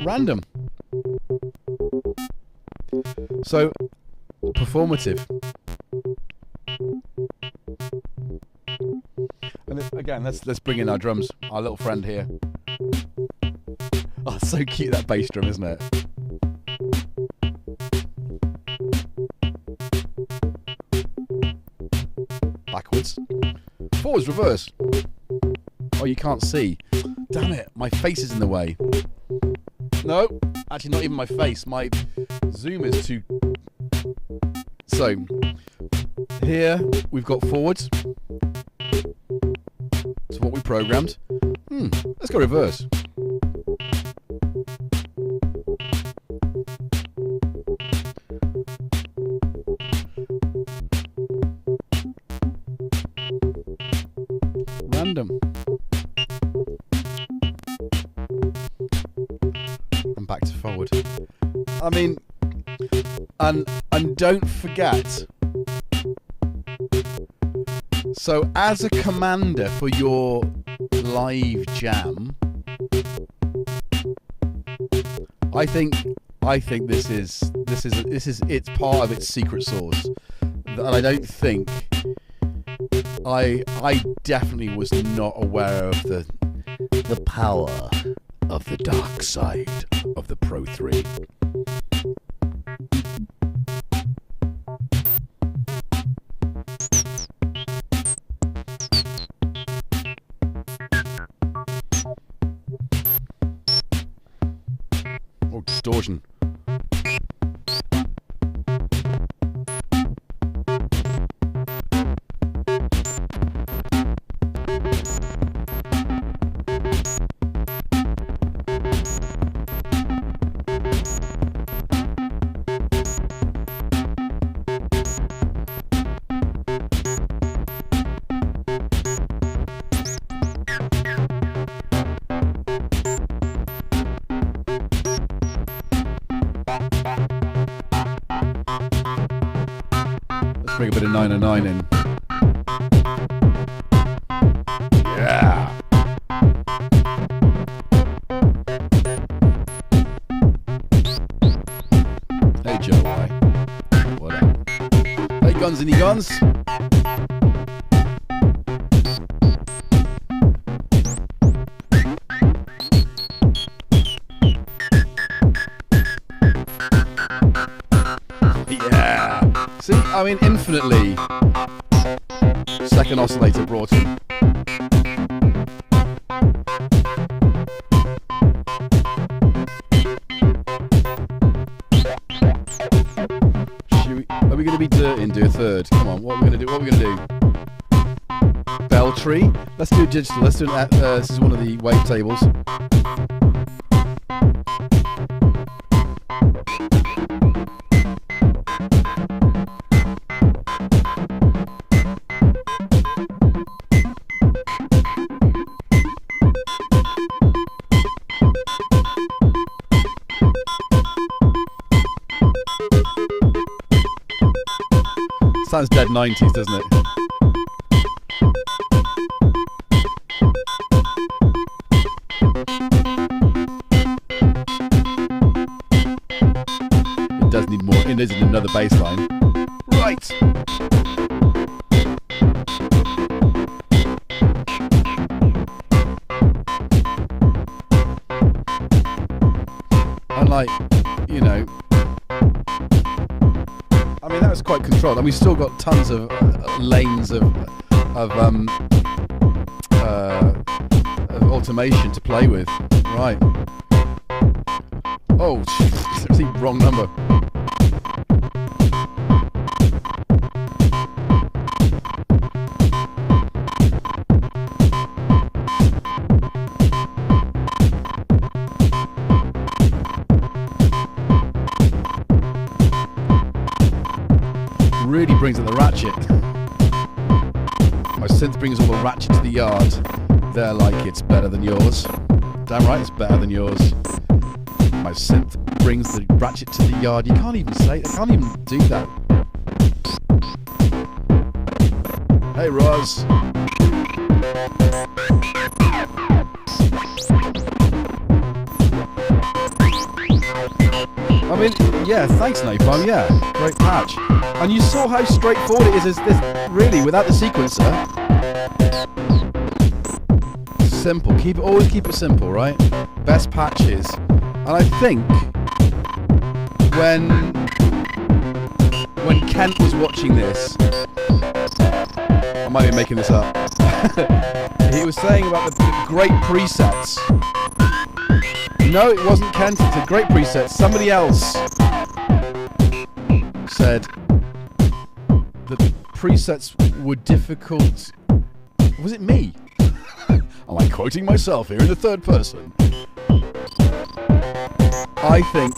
random. So performative. And again, let's bring in our drums. Our little friend here. Oh, so cute, that bass drum, isn't it? Backwards. Forwards, reverse. Oh, you can't see. Damn it, my face is in the way. No, actually not even my face. My zoom is too... So, here we've got forwards. That's what we programmed. Let's go reverse. Random. And back to forward. I mean, and don't forget. So as a commander for your live jam, I think this is it's part of its secret sauce. And I don't think I definitely was not aware of the power of the dark side of the Pro 3. distortion. Bring a bit of 909 in. Yeah. Hey Joe, why? What up? Hey guns and guns. See, I mean, infinitely second oscillator brought in. Are we going to be dirty and do a third? Come on, what are we going to do? What are we going to do? Bell tree? Let's do digital. Let's do this is one of the wavetables. Sounds dead 90s, doesn't it? It does need more. It isn't another bass line. Right. And like, you know, I mean, that was quite controlled, and we've still got tons of lanes of automation to play with. Right. Oh, see, wrong number. Really brings in the ratchet. My synth brings all the ratchet to the yard. They're like, it's better than yours. Damn right, it's better than yours. My synth brings the ratchet to the yard. You can't even say, I can't even do that. Hey, Roz. I mean, yeah, thanks, Napalm, yeah, great patch. And you saw how straightforward it is this, really, without the sequencer. Simple, always keep it simple, right? Best patches. And I think when Kent was watching this, I might be making this up, he was saying about the great presets. No, it wasn't Kent, it's a great preset. Somebody else said that the presets were difficult. Was it me? Am I quoting myself here in the third person? I think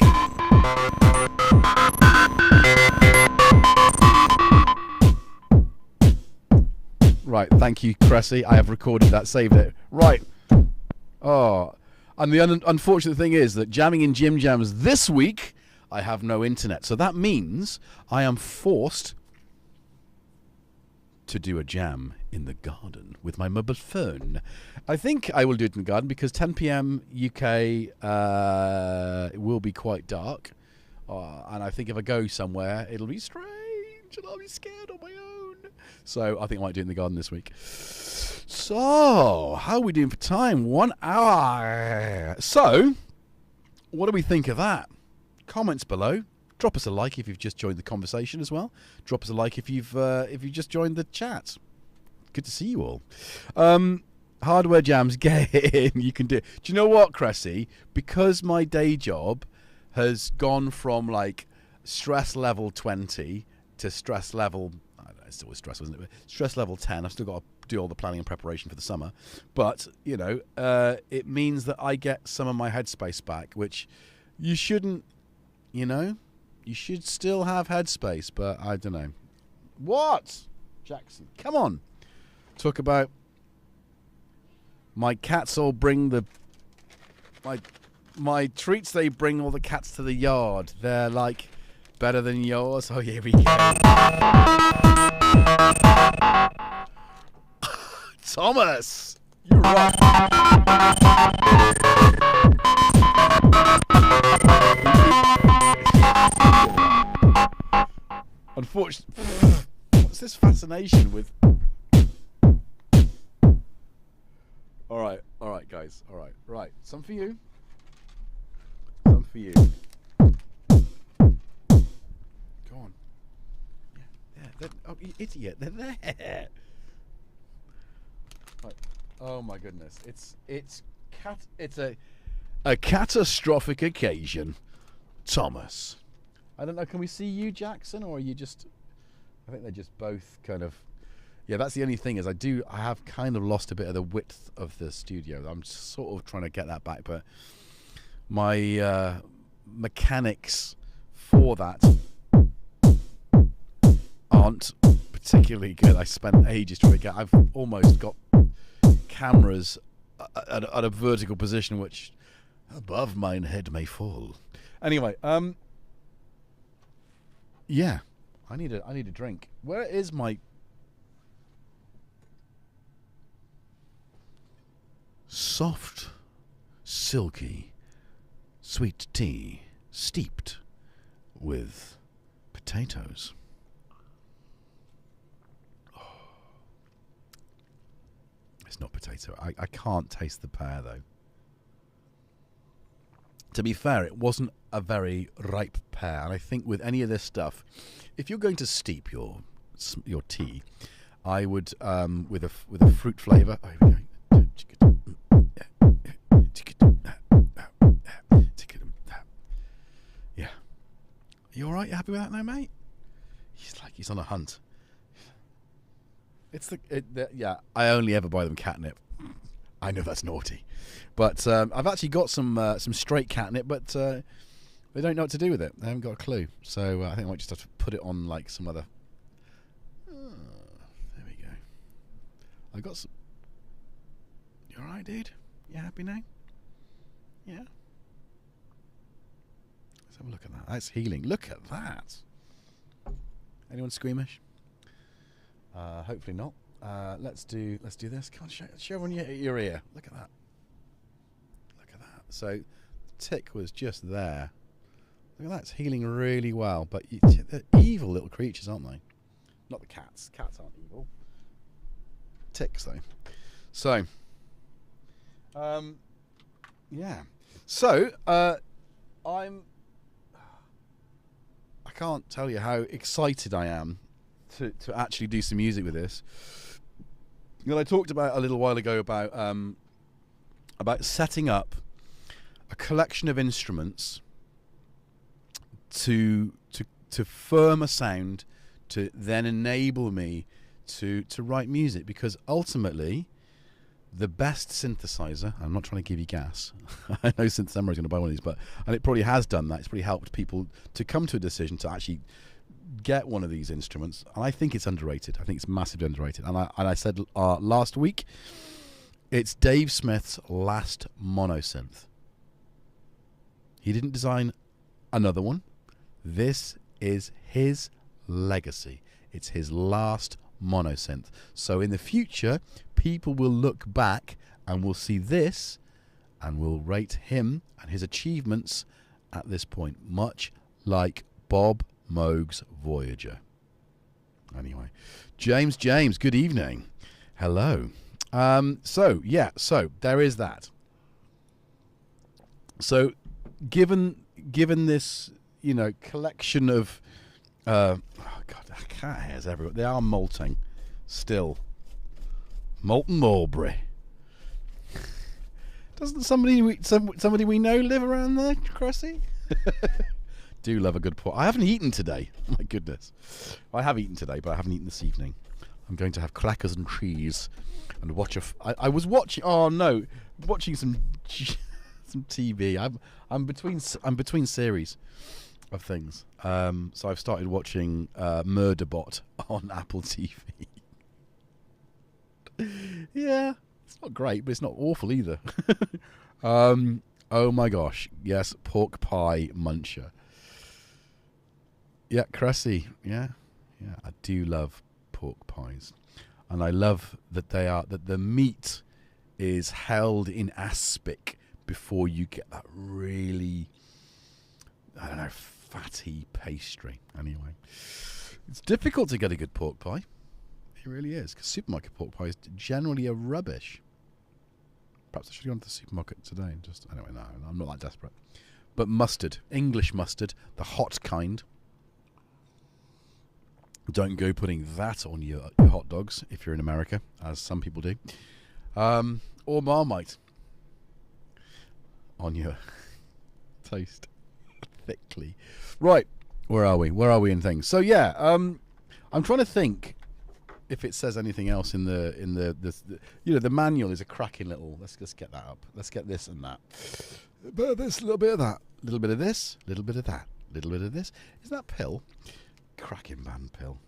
right, thank you, Cressy. I have recorded that, saved it. Right. Oh. And the unfortunate thing is that jamming in Jim Jams this week, I have no internet. So that means I am forced to do a jam in the garden with my mobile phone. I think I will do it in the garden because 10 p.m. UK it will be quite dark. And I think if I go somewhere, it'll be strange and I'll be scared on my own. So I think I might do it in the garden this week. So, how are we doing for time? 1 hour. So, what do we think of that? Comments below. Drop us a like if you've just joined the conversation as well. Drop us a like if you've just joined the chat. Good to see you all. Hardware jams, get in. You can do it. Do you know what, Cressy? Because my day job has gone from like stress level 20 to stress level, I don't know, it's always stress, isn't it? Stress level 10. I've still got to do all the planning and preparation for the summer. But, you know, it means that I get some of my headspace back, which you shouldn't, you know? You should still have headspace, but I don't know. What? Jackson, come on. Talk about my cats all bring the... My treats, they bring all the cats to the yard. They're like better than yours. Oh, here we go. Thomas, you're right. Unfortunately, what's this fascination with? All right, guys. All right, right. Some for you. Some for you. Go on. Yeah. Oh, you idiot! They're there. Right. Oh my goodness! It's a catastrophic occasion, Thomas. I don't know. Can we see you, Jackson, or are you just? I think they're just both kind of. Yeah, that's the only thing is I have kind of lost a bit of the width of the studio. I'm sort of trying to get that back, but my mechanics for that aren't particularly good. I spent ages trying to get. I've almost got cameras at a vertical position, which above mine head may fall. Anyway, yeah, I need a drink. Where is my soft, silky, sweet tea steeped with potatoes? Oh. It's not potato. I can't taste the pear, though. To be fair, it wasn't a very ripe pear, and I think with any of this stuff, if you're going to steep your tea, I would with a fruit flavour. Oh, here we go. Yeah. You all right? You happy with that now, mate? He's on a hunt. Yeah. I only ever buy them catnip. I know that's naughty, but I've actually got some straight catnip, but they don't know what to do with it. They haven't got a clue. So I think I might just have to put it on like some other. There we go. I got some. You all right, dude? You happy now? Yeah. Let's have a look at that. That's healing. Look at that. Anyone squeamish? Hopefully not. Let's do this. Come on, show everyone your ear. Look at that. Look at that. So, the tick was just there. Look at that. It's healing really well. But they're evil little creatures, aren't they? Not the cats. Cats aren't evil. Ticks, though. So, yeah. So, I can't tell you how excited I am to actually do some music with this. You know, I talked about a little while ago about setting up a collection of instruments to firm a sound to then enable me to write music, because ultimately the best synthesizer, I'm not trying to give you gas, I know Synth MR is going to buy one of these, and it probably has done that, it's probably helped people to come to a decision to actually get one of these instruments, and I think it's underrated. I think it's massively underrated. And I said last week, it's Dave Smith's last mono synth. He didn't design another one. This is his legacy. It's his last mono synth. So in the future, people will look back and will see this and will rate him and his achievements at this point, much like Bob Moog's Voyager. Anyway, James, good evening. Hello. So there is that. So given this, you know, collection of oh god, cat hairs everywhere. They are molting still. Molten mulberry. Doesn't somebody we know live around there, Cressy? Do love a good pork. I haven't eaten today. My goodness. I have eaten today, but I haven't eaten this evening. I'm going to have crackers and cheese and watch I was watching. Oh no, watching some TV. I'm between series of things. So I've started watching Murderbot on Apple TV. Yeah, it's not great, but it's not awful either. Oh my gosh, yes, pork pie muncher. Yeah, Cressy. Yeah, I do love pork pies, and I love that that the meat is held in aspic before you get that really, I don't know, fatty pastry. Anyway, it's difficult to get a good pork pie. It really is, because supermarket pork pies generally are rubbish. Perhaps I should go into the supermarket today and just... Anyway, no, I'm not that desperate. But mustard, English mustard, the hot kind. Don't go putting that on your hot dogs if you're in America, as some people do. Or Marmite on your toast thickly. Right, where are we? Where are we in things? So yeah, I'm trying to think if it says anything else in the you know, the manual is a cracking little. Let's just get that up. Let's get this and that. A bit of this, a little bit of that, a little bit of this, a little bit of that, a little bit of this. Is that pill? Cracking band pill.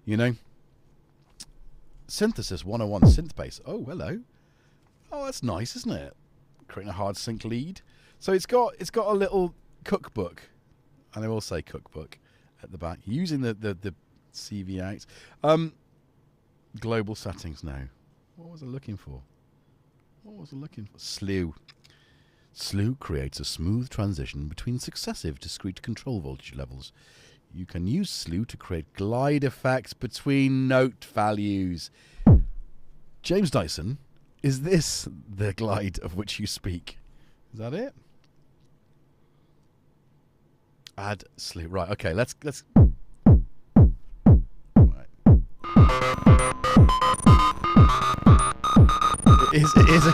You know. Synthesis 101 synth bass. Oh, hello. Oh, that's nice, isn't it? Creating a hard sync lead. So it's got a little cookbook, and I will say cookbook at the back, using the CV8. Global settings now. What was I looking for? Slew. Slew creates a smooth transition between successive discrete control voltage levels. You can use Slew to create glide effects between note values. James Dyson, is this the glide of which you speak? Is that it? Add Slew. Right, okay, let's It is a...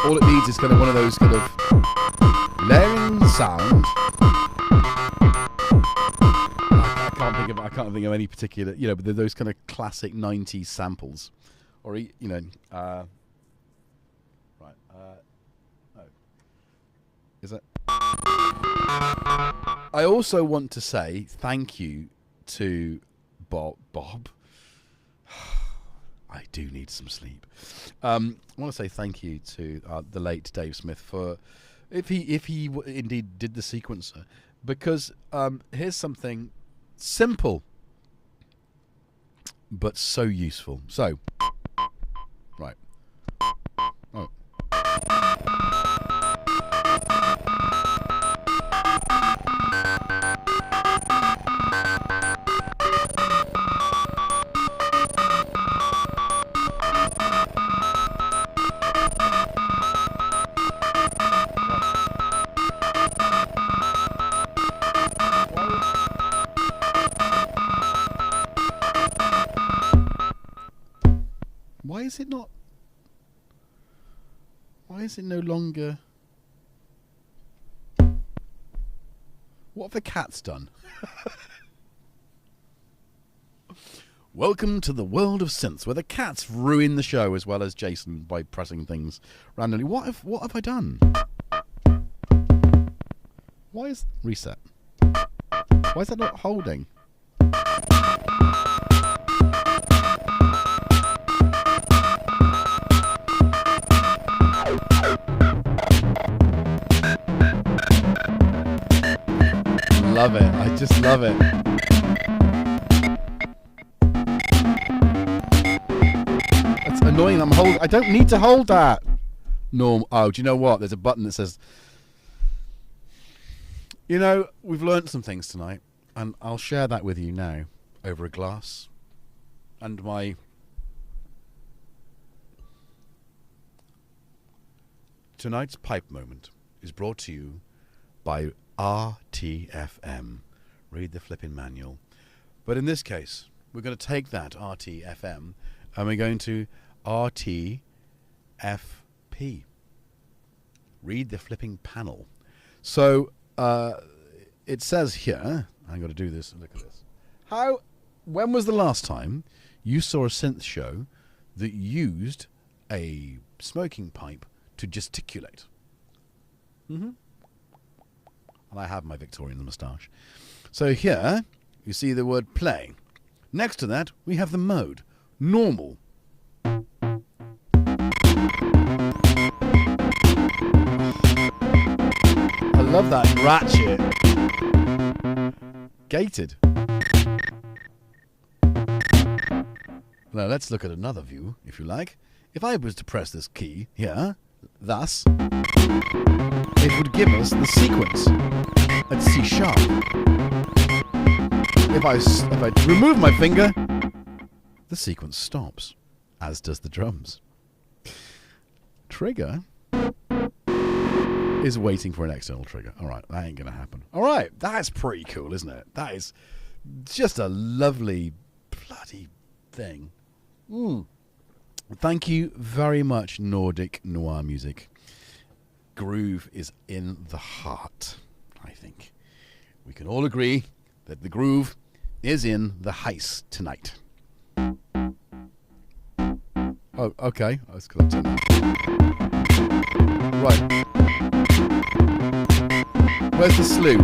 All it needs is kind of one of those kind of layering sound. I can't think of any particular, you know, but they're those kind of classic 90s samples, or you know, right. Oh, is it? I also want to say thank you to Bob. I do need some sleep. I want to say thank you to the late Dave Smith for if he indeed did the sequencer, because here's something simple but so useful. So, right. Oh. Why is it not? Why is it no longer? What have the cats done? Welcome to the world of synths, where the cats ruin the show as well as Jason by pressing things randomly. What have I done? Why is reset? Why is that not holding? Love it. I just love it. It's annoying. I don't need to hold that. Norm. Oh, do you know what? There's a button that says. You know, we've learnt some things tonight, and I'll share that with you now over a glass. And my tonight's pipe moment is brought to you by RTFM. Read the flipping manual. But in this case, we're going to take that RTFM and we're going to RTFP. read the flipping panel. So it says here, I've got to do this. Look at this. When was the last time you saw a synth show that used a smoking pipe to gesticulate? And I have my Victorian moustache. So here you see the word play. Next to that we have the mode normal. I love that ratchet. Gated. Now let's look at another view, if you like. If I was to press this key here, thus, it would give us the sequence at C sharp. If I remove my finger, the sequence stops, as does the drums. Trigger is waiting for an external trigger. All right, that ain't going to happen. All right, that's pretty cool, isn't it? That is just a lovely bloody thing. Thank you very much, Nordic Noir Music. Groove is in the heart, I think. We can all agree that the groove is in the heist tonight. Oh, okay. I was going to turn that. Right. Where's the slew?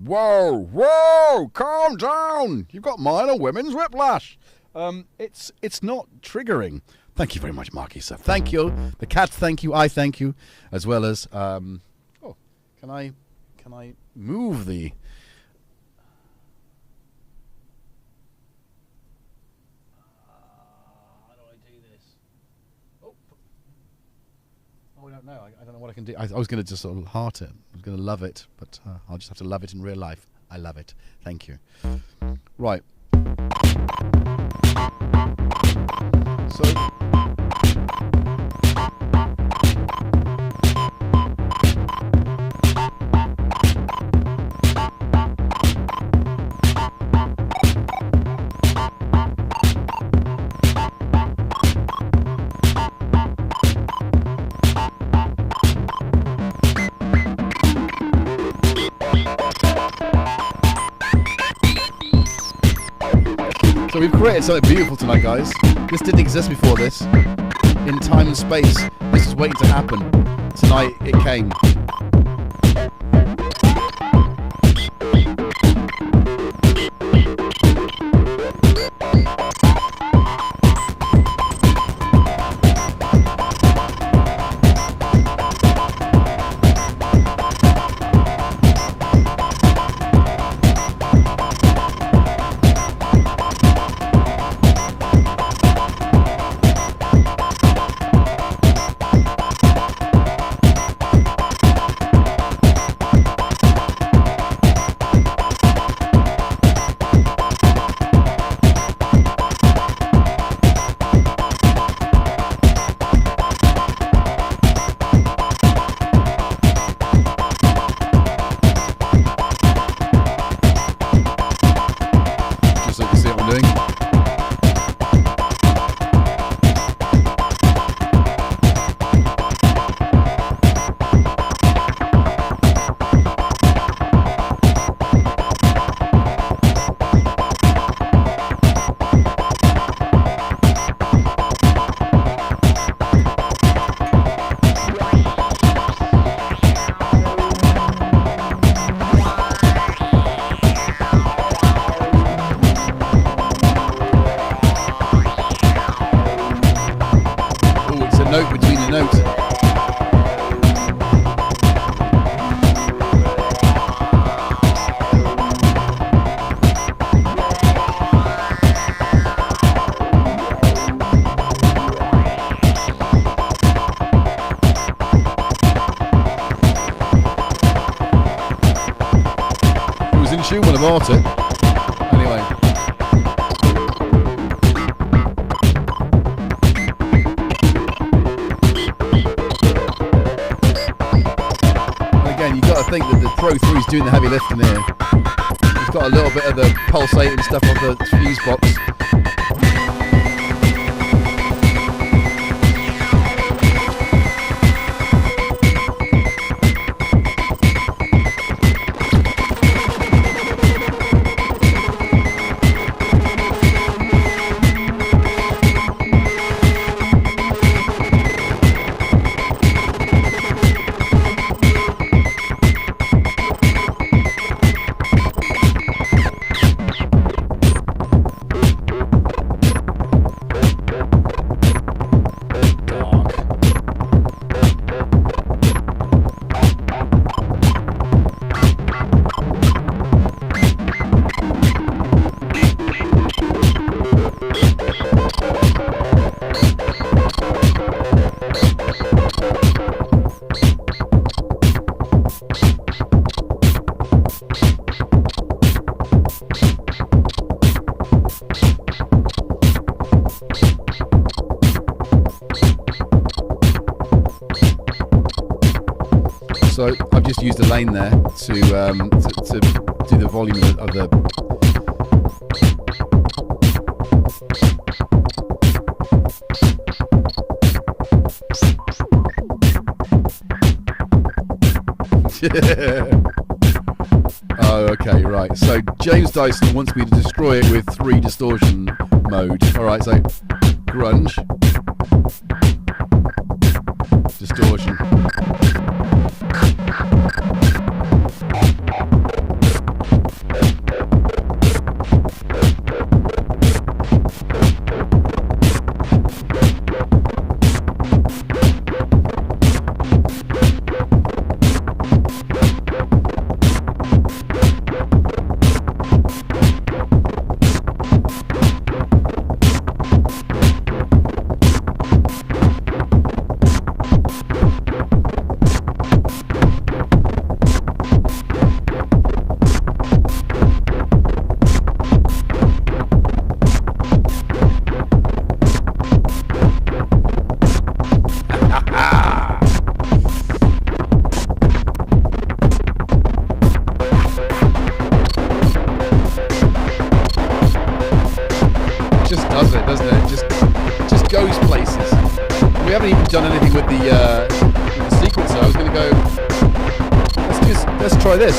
Whoa! Calm down! You've got minor women's whiplash. It's not triggering. Thank you very much, Marky, sir. Thank you. The cats thank you. I thank you, as well as. Can I move the? How do I do this? Oh, I don't know. I don't know what I can do. I was going to just sort of heart it. I was going to love it, but I'll just have to love it in real life. I love it. Thank you. Right. So. So we've created something beautiful tonight, guys. This didn't exist before this. In time and space, this was waiting to happen. Tonight, it came. Note between the notes. It was in tune when I bought it. Anyway. You've got to think that the Pro 3 is doing the heavy lifting here. got a little bit of the pulsating stuff on the fuse box. So I've just used a lane there to do the volume of the Oh, okay, right. So James Dyson wants me to destroy it with 3 distortion mode. All right, so grunge, distortion. Done anything with the sequencer. I was going to go, let's try this.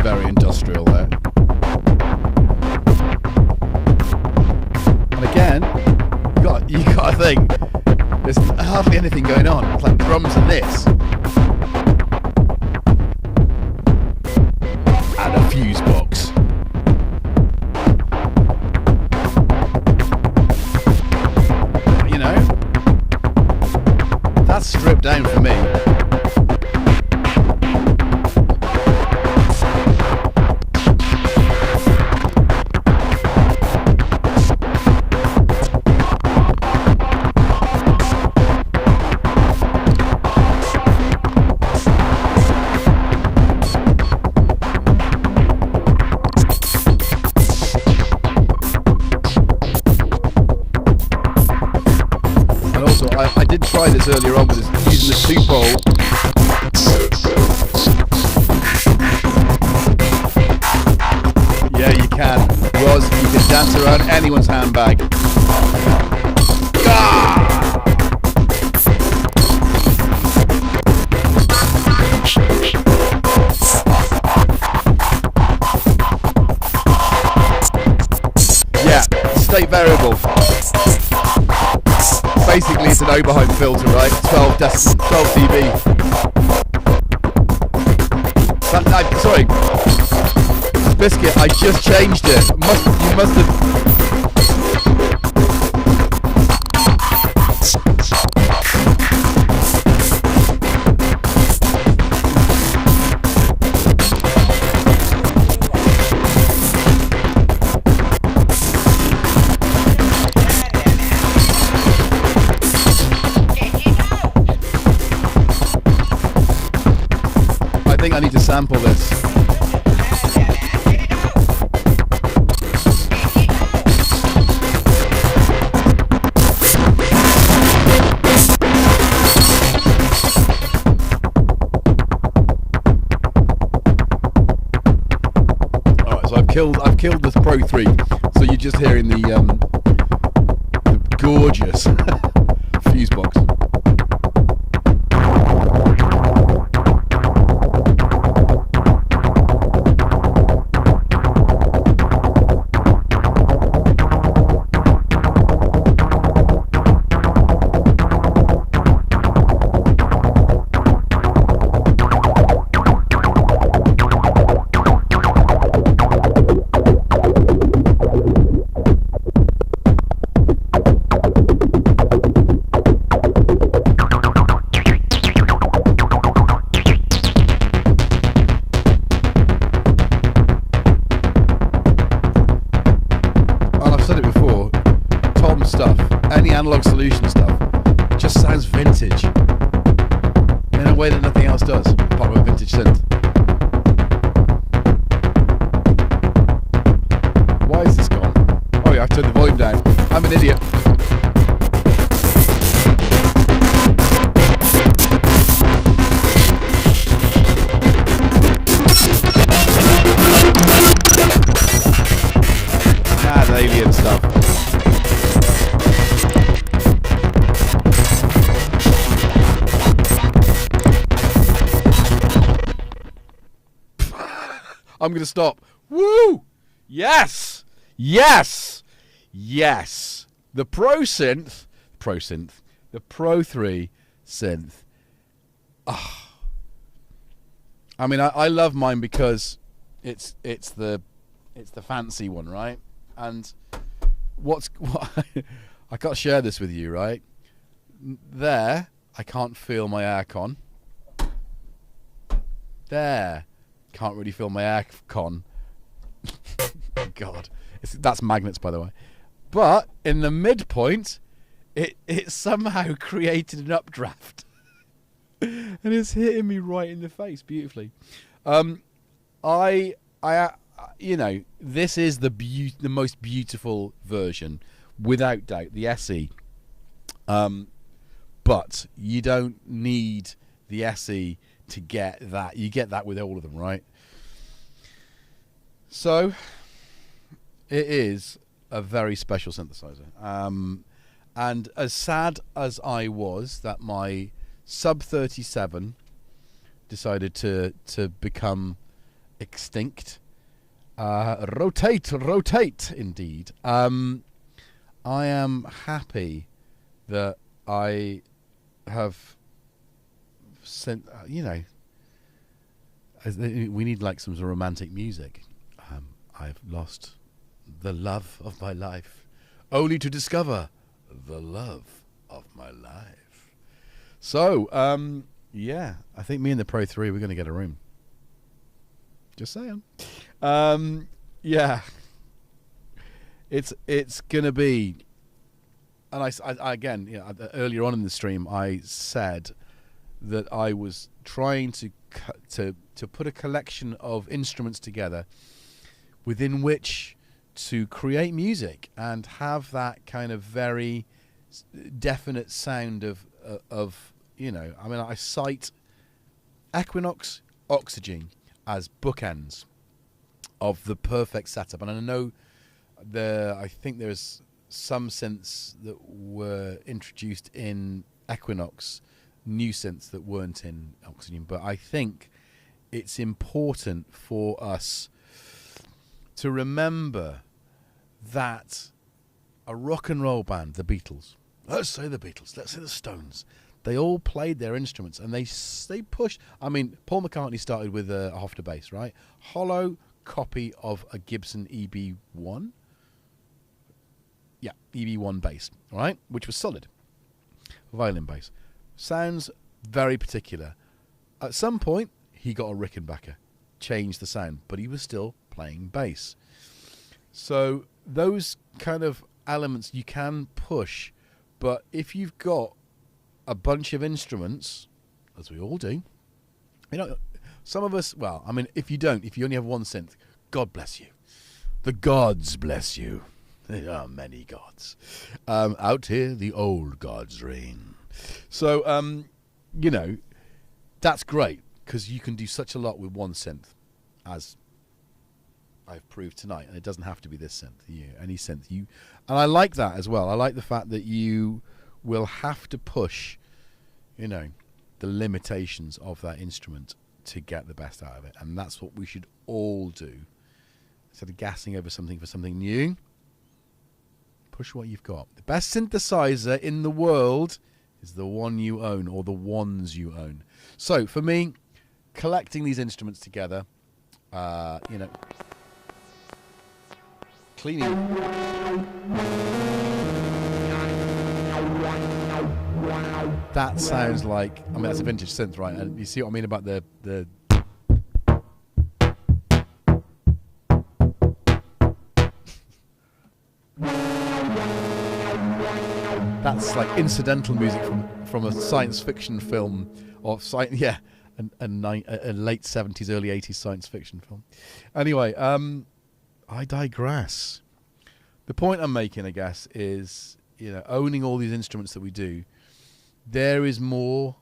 Very industrial there. You got to think, there's hardly anything going on. It's like drums and this. And a fuse box. You know, that's stripped down for me. I did try this earlier on with using the 2-pole. Yeah, you can. Roz, you can dance around anyone's handbag. Ah! Yeah, state variable. Basically, it's an Oberheim filter, right? 12 dB. Sorry, Biscuit, I just changed it. You must have. sample this. Alright, so I've killed this Pro 3, so you're just hearing the gorgeous fuse box. Analog solution stuff just sounds vintage in a way that nothing else does, apart from a vintage synth. Why is this gone? Oh yeah, I've turned the volume down. I'm an idiot. Ah, the alien stuff. I'm going to stop. Woo! Yes! Yes! Yes! The Pro 3 synth. Oh. I mean, I love mine because it's the fancy one, right? And what I can't share this with you, right? There, I can't feel my aircon. There. Can't really feel my aircon. God, that's magnets, by the way. But in the midpoint, it somehow created an updraft, and it's hitting me right in the face beautifully. You know, this is the most beautiful version, without doubt, the SE. But you don't need the SE to get that. You get that with all of them, right? So it is a very special synthesizer. And as sad as I was that my sub 37 decided to become extinct, rotate indeed, I am happy that I have sent, you know, we need like some sort of romantic music. I've lost the love of my life, only to discover the love of my life. So, yeah, I think me and the Pro 3, we're going to get a room. Just saying. Yeah, it's going to be, and I again, you know, earlier on in the stream, I said that I was trying to put a collection of instruments together within which to create music and have that kind of very definite sound of you know, I mean, I cite Equinox, Oxygen as bookends of the perfect setup, and I know I think there's some synths that were introduced in Equinox, new synths that weren't in Oxygen, but I think it's important for us to remember that a rock and roll band, the Beatles, let's say the Beatles, let's say the Stones, they all played their instruments and they pushed. I mean, Paul McCartney started with a Hofner bass, right? Hollow copy of a Gibson EB1. Yeah, EB1 bass, all right, which was solid. Violin bass. Sounds very particular. At some point, he got a Rickenbacker, changed the sound, but he was still playing bass. So those kind of elements you can push, but if you've got a bunch of instruments, as we all do, you know, Some of us, well, I mean, if you only have one synth, God bless you. The gods bless you. There are many gods. Out here, the old gods reign. So, you know, that's great because you can do such a lot with one synth, as I've proved tonight. And it doesn't have to be this synth. Any synth. And I like that as well. I like the fact that you will have to push, you know, the limitations of that instrument to get the best out of it. And that's what we should all do. Instead of gassing over something for something new, push what you've got. The best synthesizer in the world is the one you own, or the ones you own. So for me, collecting these instruments together, you know, cleaning. That sounds like, I mean, that's a vintage synth, right? And you see what I mean about the that's like incidental music from a science fiction film, or a late 70s, early 80s science fiction film. Anyway, I digress. The point I'm making, I guess, is, you know, owning all these instruments that we do, there is more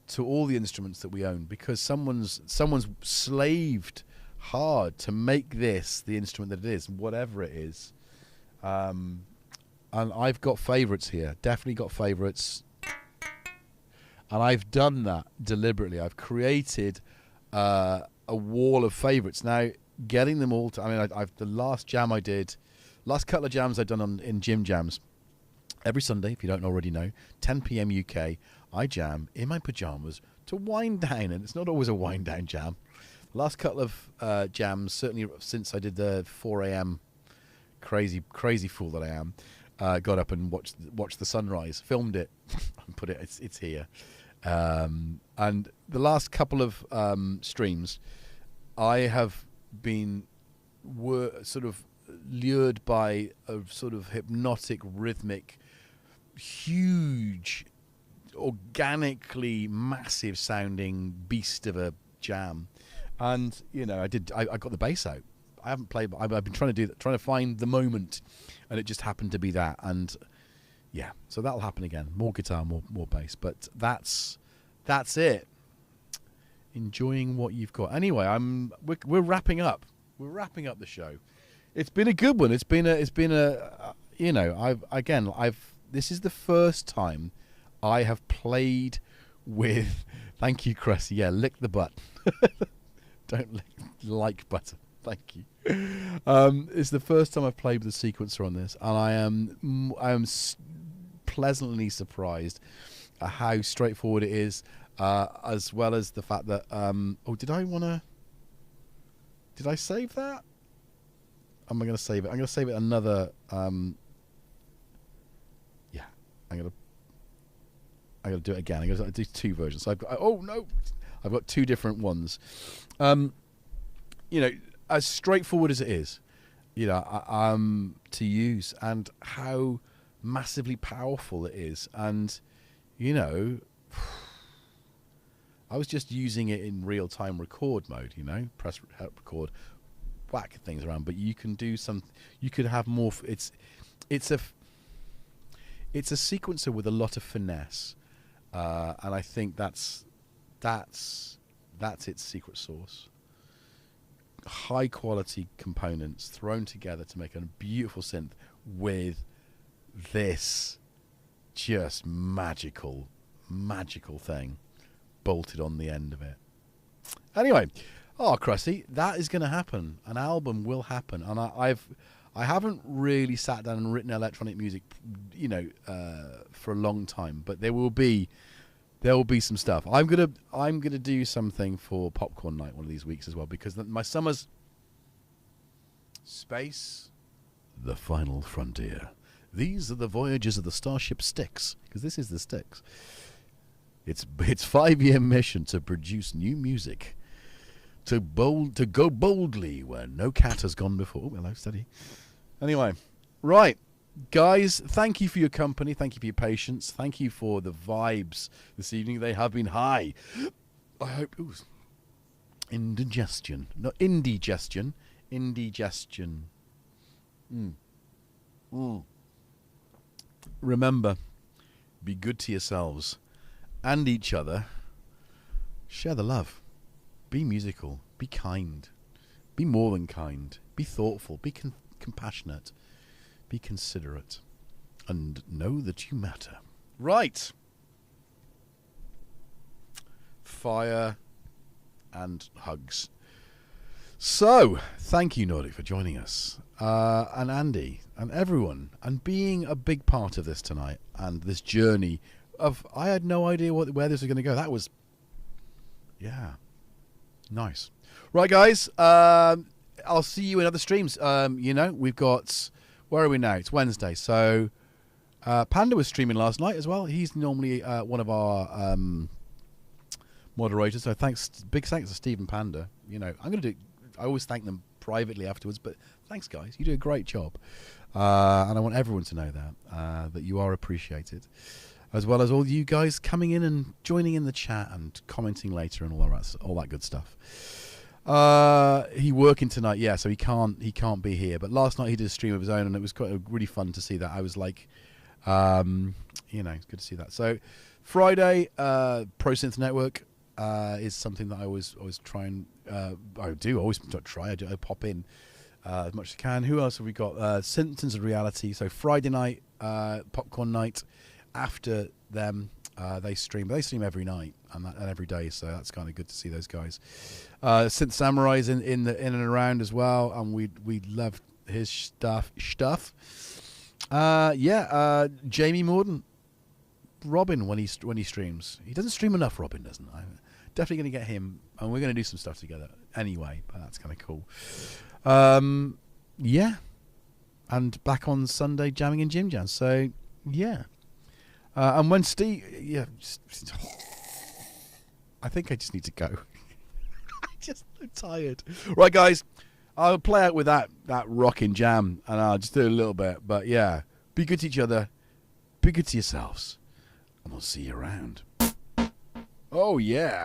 to all the instruments that we own, because someone's slaved hard to make this the instrument that it is, whatever it is. And I've got favourites here, definitely got favourites, and I've done that deliberately. I've created a wall of favourites. Now, getting them all to, I mean, the last couple of jams I've done in gym jams, every Sunday, if you don't already know, 10 p.m. UK, I jam in my pyjamas to wind down, and it's not always a wind down jam. The last couple of jams, certainly since I did the 4 a.m. crazy fool that I am, got up and watched the sunrise, filmed it, and put it. It's here. And the last couple of streams, I have been sort of lured by a sort of hypnotic, rhythmic, huge, organically massive sounding beast of a jam. And, you know, I got the bass out. I haven't played, but I've been trying to find the moment, and it just happened to be that. And yeah, so that'll happen again. More guitar, more bass. But that's it. Enjoying what you've got. Anyway, we're wrapping up. We're wrapping up the show. It's been a good one. It's been a you know, this is the first time I have played with, thank you, Cressy. Yeah, lick the butt. Don't like butter. Thank you. It's the first time I've played with the sequencer on this, and I am pleasantly surprised at how straightforward it is, as well as the fact that did I save that? Am I going to save it? I'm going to save it another. Yeah, I'm going to do it again. I'm going to do two versions. So I've got two different ones. You know, as straightforward as it is, you know, to use, and how massively powerful it is. And, you know, I was just using it in real-time record mode, you know, press record, whack things around. But you can do you could have more. It's a sequencer with a lot of finesse, and I think that's its secret sauce. High quality components thrown together to make a beautiful synth with this just magical thing bolted on the end of it. Anyway, Cressy, that is going to happen. An album will happen, and I haven't really sat down and written electronic music, you know, for a long time. But there will be some stuff. I'm gonna do something for Popcorn Night one of these weeks as well, because my summer's space, the final frontier. These are the voyages of the Starship Styx, because this is the Styx. Its 5-year mission to produce new music, to go boldly where no cat has gone before. Oh, hello, steady. Anyway, right. Guys, thank you for your company. Thank you for your patience. Thank you for the vibes this evening. They have been high. I hope... Ooh, Indigestion. Not indigestion. Indigestion. Remember, be good to yourselves and each other. Share the love. Be musical. Be kind. Be more than kind. Be thoughtful. Be compassionate. Be considerate. And know that you matter. Right. Fire and hugs. So, thank you, Nordic, for joining us. And Andy, and everyone, and being a big part of this tonight, and this journey of, I had no idea where this was going to go. That was, yeah, nice. Right, guys, I'll see you in other streams. You know, we've got, where are we now? It's Wednesday, so Panda was streaming last night as well. He's normally one of our moderators, so big thanks to Steve and Panda. You know, I always thank them privately afterwards, but thanks, guys. You do a great job. And I want everyone to know that you are appreciated, as well as all you guys coming in and joining in the chat and commenting later and all that good stuff. He working tonight, yeah, so he can't be here. But last night he did a stream of his own, and it was quite really fun to see that. I was like, you know, it's good to see that. So Friday, Pro Synth Network is something that I always try and I pop in as much as I can. Who else have we got? Symptoms of Reality. So Friday night, popcorn night. After them, they stream. But they stream every night and every day. So that's kind of good to see those guys. Synth Samurai's in and around as well, and we love his stuff. Jamie Morden, Robin when he streams. He doesn't stream enough. Robin doesn't. I'm definitely going to get him, and we're going to do some stuff together anyway. But that's kind of cool. Yeah, and back on Sunday jamming in Jim Jam. So yeah, and when Steve, I think I just need to go. I'm tired. Right, guys, I'll play out with that rocking jam, and I'll just do a little bit. But yeah, be good to each other, be good to yourselves, and we'll see you around. Oh yeah.